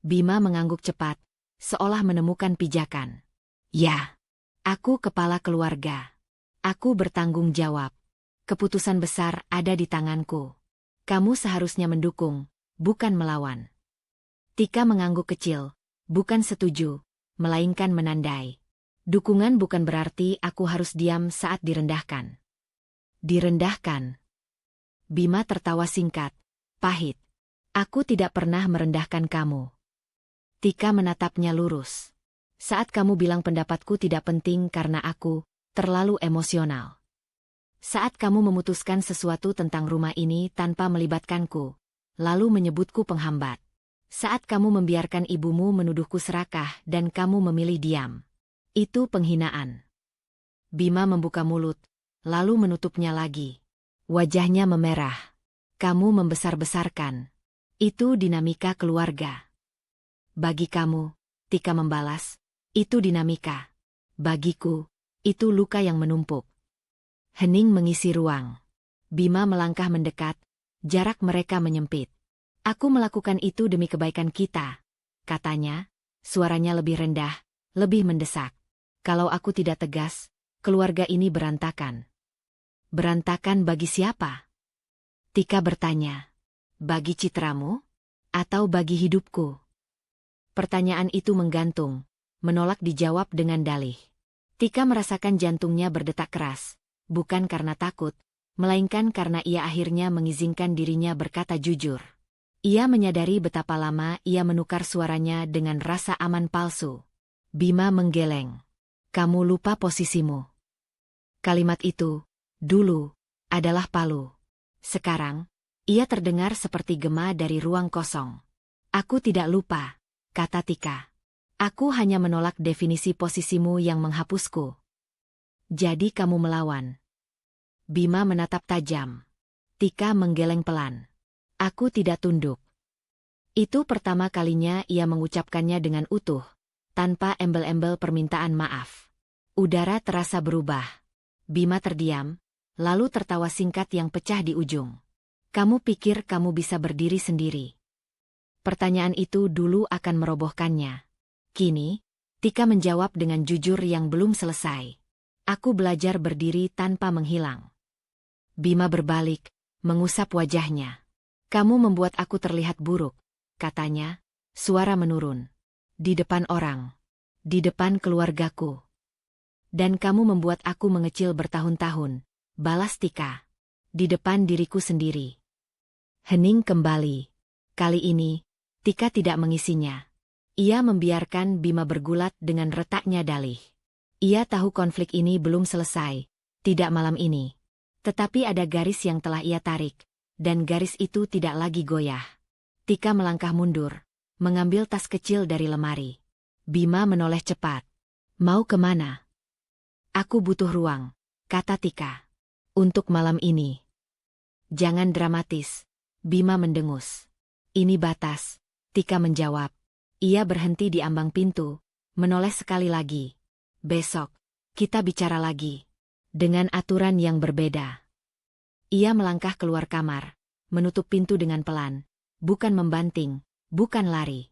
Bima mengangguk cepat, seolah menemukan pijakan. Ya, aku kepala keluarga. Aku bertanggung jawab. Keputusan besar ada di tanganku. Kamu seharusnya mendukung, bukan melawan. Tika mengangguk kecil, bukan setuju, melainkan menandai. Dukungan bukan berarti aku harus diam saat direndahkan. Direndahkan. Bima tertawa singkat, pahit. Aku tidak pernah merendahkan kamu. Tika menatapnya lurus. Saat kamu bilang pendapatku tidak penting karena aku terlalu emosional. Saat kamu memutuskan sesuatu tentang rumah ini tanpa melibatkanku, lalu menyebutku penghambat. Saat kamu membiarkan ibumu menuduhku serakah dan kamu memilih diam. Itu penghinaan. Bima membuka mulut, lalu menutupnya lagi. Wajahnya memerah. Kamu membesar-besarkan. Itu dinamika keluarga. Bagi kamu, Tika membalas, itu dinamika. Bagiku, itu luka yang menumpuk. Hening mengisi ruang. Bima melangkah mendekat, jarak mereka menyempit. Aku melakukan itu demi kebaikan kita, katanya, suaranya lebih rendah, lebih mendesak. Kalau aku tidak tegas, keluarga ini berantakan. Berantakan bagi siapa? Tika bertanya. Bagi citramu? Atau bagi hidupku? Pertanyaan itu menggantung, menolak dijawab dengan dalih. Tika merasakan jantungnya berdetak keras, bukan karena takut, melainkan karena ia akhirnya mengizinkan dirinya berkata jujur. Ia menyadari betapa lama ia menukar suaranya dengan rasa aman palsu. Bima menggeleng. Kamu lupa posisimu. Kalimat itu, dulu, adalah palu. Sekarang, ia terdengar seperti gema dari ruang kosong. Aku tidak lupa, kata Tika. Aku hanya menolak definisi posisimu yang menghapusku. Jadi kamu melawan. Bima menatap tajam. Tika menggeleng pelan. Aku tidak tunduk. Itu pertama kalinya ia mengucapkannya dengan utuh, tanpa embel-embel permintaan maaf. Udara terasa berubah. Bima terdiam, lalu tertawa singkat yang pecah di ujung. Kamu pikir kamu bisa berdiri sendiri? Pertanyaan itu dulu akan merobohkannya. Kini, Tika menjawab dengan jujur yang belum selesai. Aku belajar berdiri tanpa menghilang. Bima berbalik, mengusap wajahnya. Kamu membuat aku terlihat buruk, katanya, suara menurun. Di depan orang. Di depan keluargaku. Dan kamu membuat aku mengecil bertahun-tahun, balas Tika. Di depan diriku sendiri. Hening kembali. Kali ini, Tika tidak mengisinya. Ia membiarkan Bima bergulat dengan retaknya dalih. Ia tahu konflik ini belum selesai, tidak malam ini. Tetapi ada garis yang telah ia tarik. Dan garis itu tidak lagi goyah. Tika melangkah mundur, mengambil tas kecil dari lemari. Bima menoleh cepat. Mau kemana? Aku butuh ruang, kata Tika. Untuk malam ini. Jangan dramatis. Bima mendengus. Ini batas, Tika menjawab. Ia berhenti di ambang pintu, menoleh sekali lagi. Besok, kita bicara lagi. Dengan aturan yang berbeda. Ia melangkah keluar kamar, menutup pintu dengan pelan, bukan membanting, bukan lari.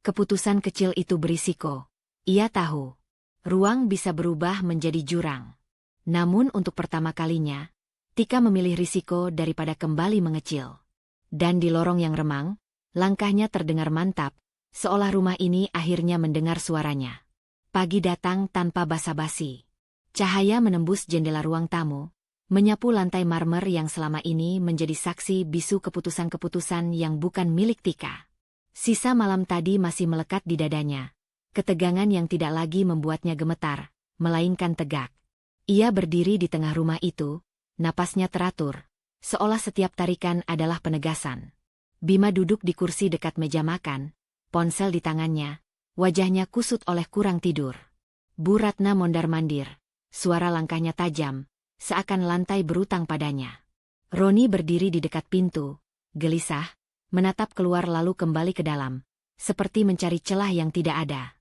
Keputusan kecil itu berisiko. Ia tahu, ruang bisa berubah menjadi jurang. Namun untuk pertama kalinya, Tika memilih risiko daripada kembali mengecil. Dan di lorong yang remang, langkahnya terdengar mantap, seolah rumah ini akhirnya mendengar suaranya. Pagi datang tanpa basa-basi. Cahaya menembus jendela ruang tamu, menyapu lantai marmer yang selama ini menjadi saksi bisu keputusan-keputusan yang bukan milik Tika. Sisa malam tadi masih melekat di dadanya. Ketegangan yang tidak lagi membuatnya gemetar, melainkan tegak. Ia berdiri di tengah rumah itu, napasnya teratur, seolah setiap tarikan adalah penegasan. Bima duduk di kursi dekat meja makan, ponsel di tangannya, wajahnya kusut oleh kurang tidur. Bu Ratna mondar-mandir, suara langkahnya tajam, seakan lantai berutang padanya. Roni berdiri di dekat pintu, gelisah, menatap keluar lalu kembali ke dalam, seperti mencari celah yang tidak ada.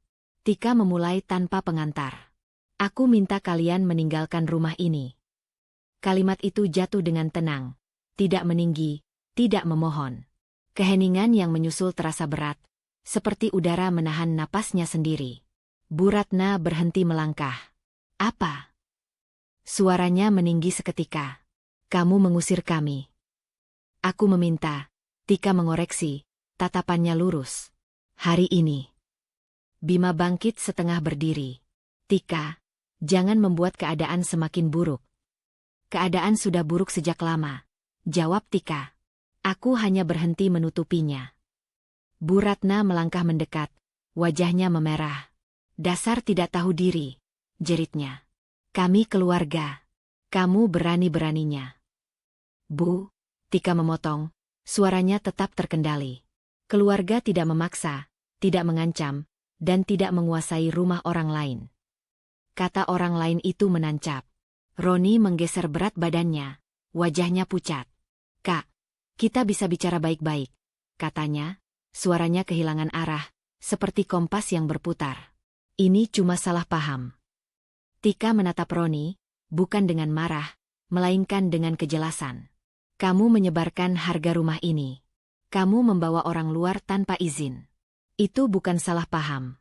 Tika memulai tanpa pengantar. Aku minta kalian meninggalkan rumah ini. Kalimat itu jatuh dengan tenang, tidak meninggi, tidak memohon. Keheningan yang menyusul terasa berat, seperti udara menahan napasnya sendiri. Bu Ratna berhenti melangkah. Apa? Suaranya meninggi seketika. Kamu mengusir kami. Aku meminta. Tika mengoreksi, tatapannya lurus. Hari ini. Bima bangkit setengah berdiri. Tika, jangan membuat keadaan semakin buruk. Keadaan sudah buruk sejak lama, jawab Tika. Aku hanya berhenti menutupinya. Bu Ratna melangkah mendekat, wajahnya memerah. Dasar tidak tahu diri, jeritnya. Kami keluarga. Kamu berani-beraninya. Bu, Tika memotong. Suaranya tetap terkendali. Keluarga tidak memaksa, tidak mengancam, dan tidak menguasai rumah orang lain. Kata orang lain itu menancap. Roni menggeser berat badannya, wajahnya pucat. Kak, kita bisa bicara baik-baik, katanya, suaranya kehilangan arah, seperti kompas yang berputar. Ini cuma salah paham. Tika menatap Roni, bukan dengan marah, melainkan dengan kejelasan. Kamu menyebarkan harga rumah ini. Kamu membawa orang luar tanpa izin. Itu bukan salah paham.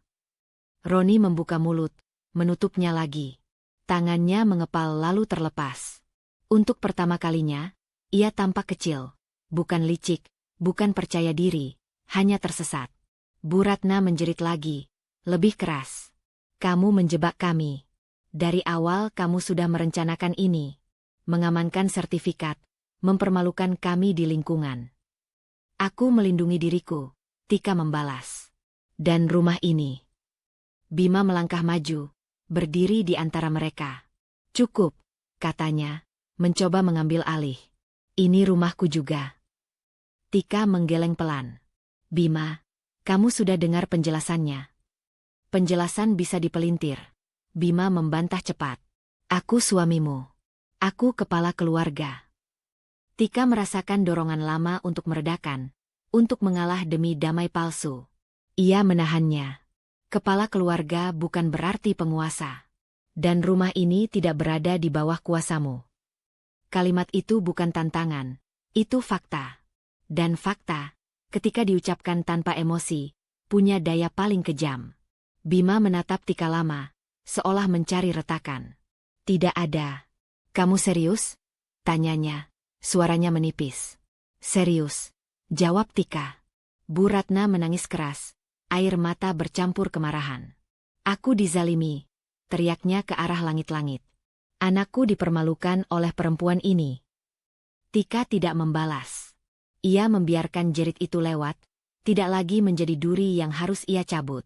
Roni membuka mulut, menutupnya lagi. Tangannya mengepal lalu terlepas. Untuk pertama kalinya, ia tampak kecil. Bukan licik, bukan percaya diri, hanya tersesat. Bu Ratna menjerit lagi, lebih keras. Kamu menjebak kami. Dari awal kamu sudah merencanakan ini. Mengamankan sertifikat. Mempermalukan kami di lingkungan. Aku melindungi diriku, Tika membalas. Dan rumah ini. Bima melangkah maju, berdiri di antara mereka. Cukup, katanya, mencoba mengambil alih. Ini rumahku juga. Tika menggeleng pelan. Bima, kamu sudah dengar penjelasannya. Penjelasan bisa dipelintir. Bima membantah cepat. Aku suamimu. Aku kepala keluarga. Tika merasakan dorongan lama untuk meredakan, untuk mengalah demi damai palsu. Ia menahannya. Kepala keluarga bukan berarti penguasa. Dan rumah ini tidak berada di bawah kuasamu. Kalimat itu bukan tantangan, itu fakta. Dan fakta, ketika diucapkan tanpa emosi, punya daya paling kejam. Bima menatap Tika lama, seolah mencari retakan. Tidak ada. Kamu serius? Tanyanya. Suaranya menipis. Serius, jawab Tika. Bu Ratna menangis keras, air mata bercampur kemarahan. Aku dizalimi, teriaknya ke arah langit-langit. Anakku dipermalukan oleh perempuan ini. Tika tidak membalas. Ia membiarkan jerit itu lewat, tidak lagi menjadi duri yang harus ia cabut.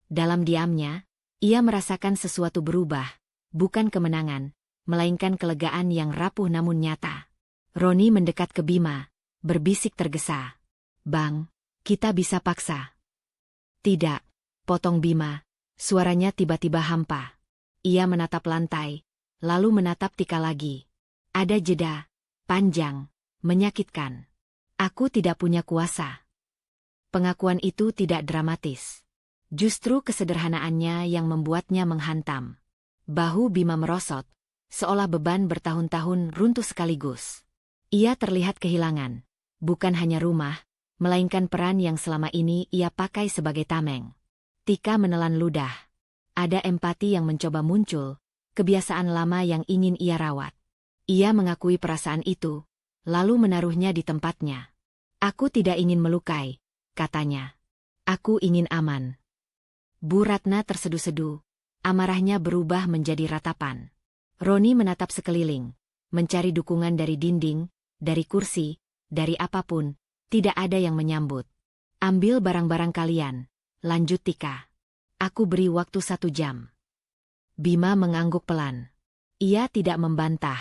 Dalam diamnya, ia merasakan sesuatu berubah, bukan kemenangan, melainkan kelegaan yang rapuh namun nyata. Roni mendekat ke Bima, berbisik tergesa. Bang, kita bisa paksa. Tidak, potong Bima, suaranya tiba-tiba hampa. Ia menatap lantai, lalu menatap Tika lagi. Ada jeda, panjang, menyakitkan. Aku tidak punya kuasa. Pengakuan itu tidak dramatis. Justru kesederhanaannya yang membuatnya menghantam. Bahu Bima merosot, seolah beban bertahun-tahun runtuh sekaligus. Ia terlihat kehilangan, bukan hanya rumah, melainkan peran yang selama ini ia pakai sebagai tameng. Tika menelan ludah. Ada empati yang mencoba muncul, kebiasaan lama yang ingin ia rawat. Ia mengakui perasaan itu, lalu menaruhnya di tempatnya. Aku tidak ingin melukai, katanya. Aku ingin aman. Bu Ratna tersedu-sedu, amarahnya berubah menjadi ratapan. Roni menatap sekeliling, mencari dukungan dari dinding, dari kursi, dari apapun, tidak ada yang menyambut. Ambil barang-barang kalian, lanjut Tika. Aku beri waktu 1 jam. Bima mengangguk pelan. Ia tidak membantah.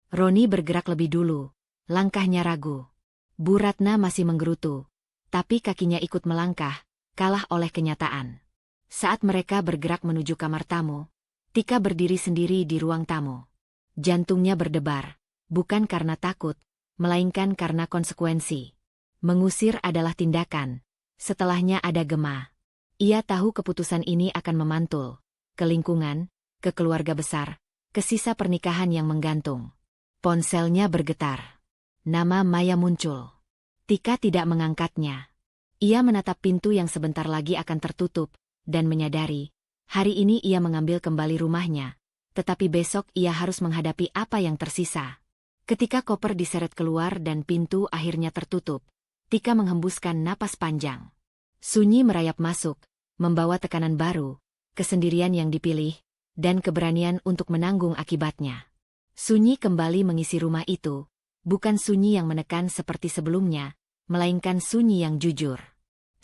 Roni bergerak lebih dulu, langkahnya ragu. Bu Ratna masih menggerutu, tapi kakinya ikut melangkah, kalah oleh kenyataan. Saat mereka bergerak menuju kamar tamu, Tika berdiri sendiri di ruang tamu. Jantungnya berdebar, bukan karena takut, melainkan karena konsekuensi. Mengusir adalah tindakan, setelahnya ada gema. Ia tahu keputusan ini akan memantul, ke lingkungan, ke keluarga besar, ke sisa pernikahan yang menggantung. Ponselnya bergetar. Nama Maya muncul. Tika tidak mengangkatnya. Ia menatap pintu yang sebentar lagi akan tertutup, dan menyadari, hari ini ia mengambil kembali rumahnya, tetapi besok ia harus menghadapi apa yang tersisa. Ketika koper diseret keluar dan pintu akhirnya tertutup, Tika menghembuskan napas panjang. Sunyi merayap masuk, membawa tekanan baru, kesendirian yang dipilih, dan keberanian untuk menanggung akibatnya. Sunyi kembali mengisi rumah itu, bukan sunyi yang menekan seperti sebelumnya, melainkan sunyi yang jujur.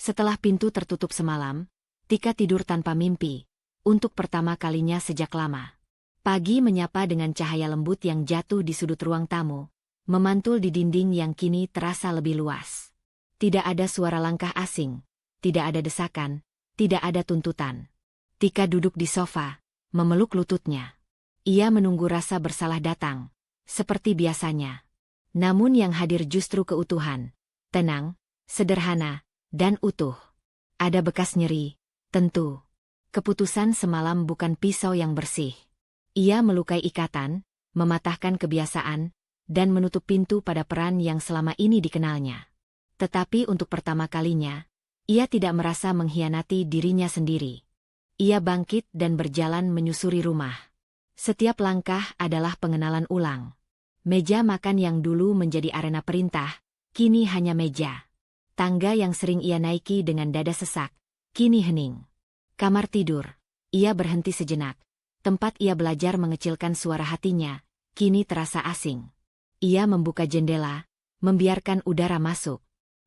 Setelah pintu tertutup semalam, Tika tidur tanpa mimpi, untuk pertama kalinya sejak lama. Pagi menyapa dengan cahaya lembut yang jatuh di sudut ruang tamu, memantul di dinding yang kini terasa lebih luas. Tidak ada suara langkah asing, tidak ada desakan, tidak ada tuntutan. Tika duduk di sofa, memeluk lututnya. Ia menunggu rasa bersalah datang, seperti biasanya. Namun yang hadir justru keutuhan, tenang, sederhana, dan utuh. Ada bekas nyeri, tentu. Keputusan semalam bukan pisau yang bersih. Ia melukai ikatan, mematahkan kebiasaan, dan menutup pintu pada peran yang selama ini dikenalnya. Tetapi untuk pertama kalinya, ia tidak merasa mengkhianati dirinya sendiri. Ia bangkit dan berjalan menyusuri rumah. Setiap langkah adalah pengenalan ulang. Meja makan yang dulu menjadi arena perintah, kini hanya meja. Tangga yang sering ia naiki dengan dada sesak, kini hening. Kamar tidur, ia berhenti sejenak. Tempat ia belajar mengecilkan suara hatinya, kini terasa asing. Ia membuka jendela, membiarkan udara masuk.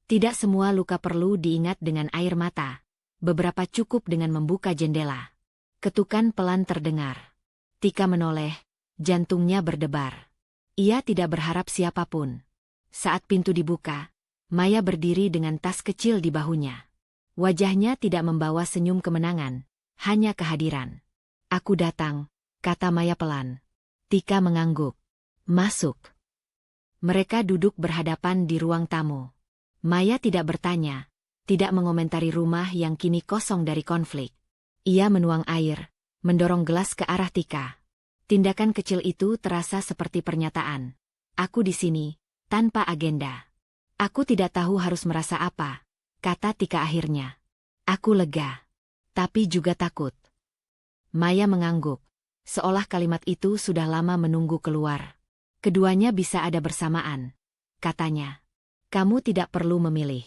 Tidak semua luka perlu diingat dengan air mata. Beberapa cukup dengan membuka jendela. Ketukan pelan terdengar. Tika menoleh, jantungnya berdebar. Ia tidak berharap siapapun. Saat pintu dibuka, Maya berdiri dengan tas kecil di bahunya. Wajahnya tidak membawa senyum kemenangan, hanya kehadiran. Aku datang, kata Maya pelan. Tika mengangguk. Masuk. Mereka duduk berhadapan di ruang tamu. Maya tidak bertanya, tidak mengomentari rumah yang kini kosong dari konflik. Ia menuang air, mendorong gelas ke arah Tika. Tindakan kecil itu terasa seperti pernyataan. Aku di sini, tanpa agenda. Aku tidak tahu harus merasa apa, kata Tika akhirnya. Aku lega, tapi juga takut. Maya mengangguk, seolah kalimat itu sudah lama menunggu keluar. Keduanya bisa ada bersamaan, katanya. Kamu tidak perlu memilih.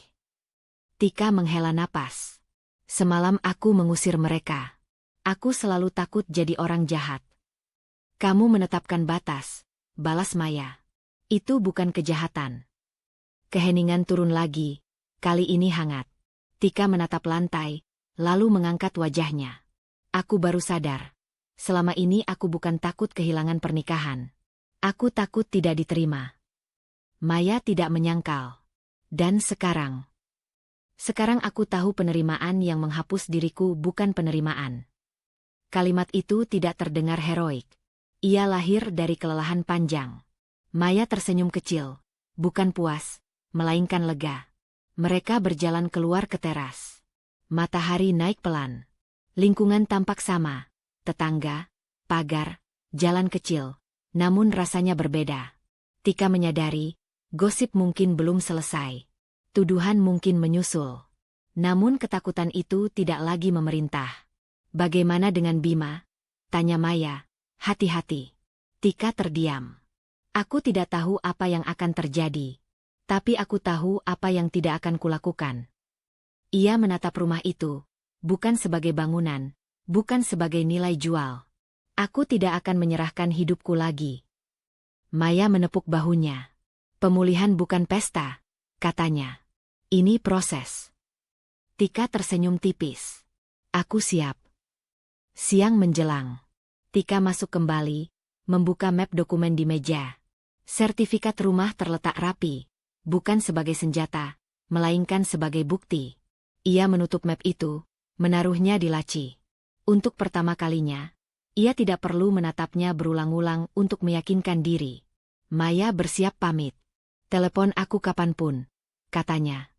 Tika menghela napas. Semalam aku mengusir mereka. Aku selalu takut jadi orang jahat. Kamu menetapkan batas, balas Maya. Itu bukan kejahatan. Keheningan turun lagi, kali ini hangat. Tika menatap lantai, lalu mengangkat wajahnya. Aku baru sadar. Selama ini aku bukan takut kehilangan pernikahan. Aku takut tidak diterima. Maya tidak menyangkal. Dan sekarang? Sekarang aku tahu penerimaan yang menghapus diriku bukan penerimaan. Kalimat itu tidak terdengar heroik. Ia lahir dari kelelahan panjang. Maya tersenyum kecil, bukan puas, melainkan lega. Mereka berjalan keluar ke teras. Matahari naik pelan. Lingkungan tampak sama, tetangga, pagar, jalan kecil, namun rasanya berbeda. Tika menyadari, gosip mungkin belum selesai. Tuduhan mungkin menyusul. Namun ketakutan itu tidak lagi memerintah. Bagaimana dengan Bima? Tanya Maya. Hati-hati. Tika terdiam. Aku tidak tahu apa yang akan terjadi. Tapi aku tahu apa yang tidak akan kulakukan. Ia menatap rumah itu. Bukan sebagai bangunan. Bukan sebagai nilai jual. Aku tidak akan menyerahkan hidupku lagi. Maya menepuk bahunya. Pemulihan bukan pesta, katanya. Ini proses. Tika tersenyum tipis. Aku siap. Siang menjelang. Tika masuk kembali, membuka map dokumen di meja. Sertifikat rumah terletak rapi, bukan sebagai senjata, melainkan sebagai bukti. Ia menutup map itu, menaruhnya di laci. Untuk pertama kalinya, ia tidak perlu menatapnya berulang-ulang untuk meyakinkan diri. Maya bersiap pamit. Telepon aku kapanpun, katanya.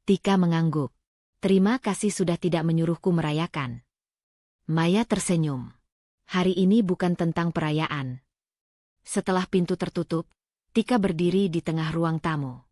Tika mengangguk. Terima kasih sudah tidak menyuruhku merayakan. Maya tersenyum. Hari ini bukan tentang perayaan. Setelah pintu tertutup, Tika berdiri di tengah ruang tamu.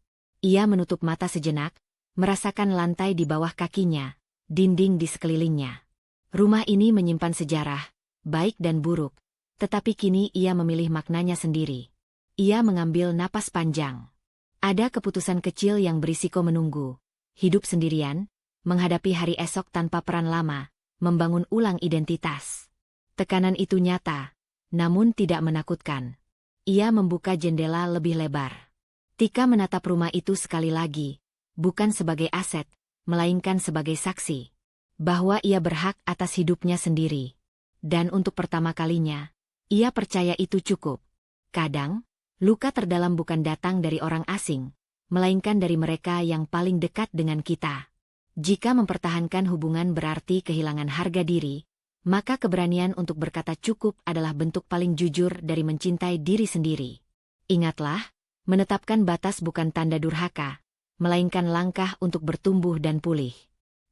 Ia menutup mata sejenak, merasakan lantai di bawah kakinya, dinding di sekelilingnya. Rumah ini menyimpan sejarah, baik dan buruk, tetapi kini ia memilih maknanya sendiri. Ia mengambil napas panjang. Ada keputusan kecil yang berisiko menunggu. Hidup sendirian, menghadapi hari esok tanpa peran lama, membangun ulang identitas. Tekanan itu nyata, namun tidak menakutkan. Ia membuka jendela lebih lebar. Tika menatap rumah itu sekali lagi, bukan sebagai aset, melainkan sebagai saksi. Bahwa ia berhak atas hidupnya sendiri. Dan untuk pertama kalinya, ia percaya itu cukup. Kadang, luka terdalam bukan datang dari orang asing, melainkan dari mereka yang paling dekat dengan kita. Jika mempertahankan hubungan berarti kehilangan harga diri, maka keberanian untuk berkata cukup adalah bentuk paling jujur dari mencintai diri sendiri. Ingatlah, menetapkan batas bukan tanda durhaka, melainkan langkah untuk bertumbuh dan pulih.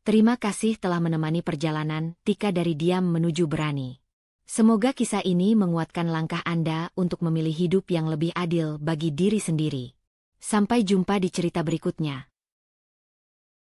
Terima kasih telah menemani perjalanan Tika dari diam menuju berani. Semoga kisah ini menguatkan langkah Anda untuk memilih hidup yang lebih adil bagi diri sendiri. Sampai jumpa di cerita berikutnya.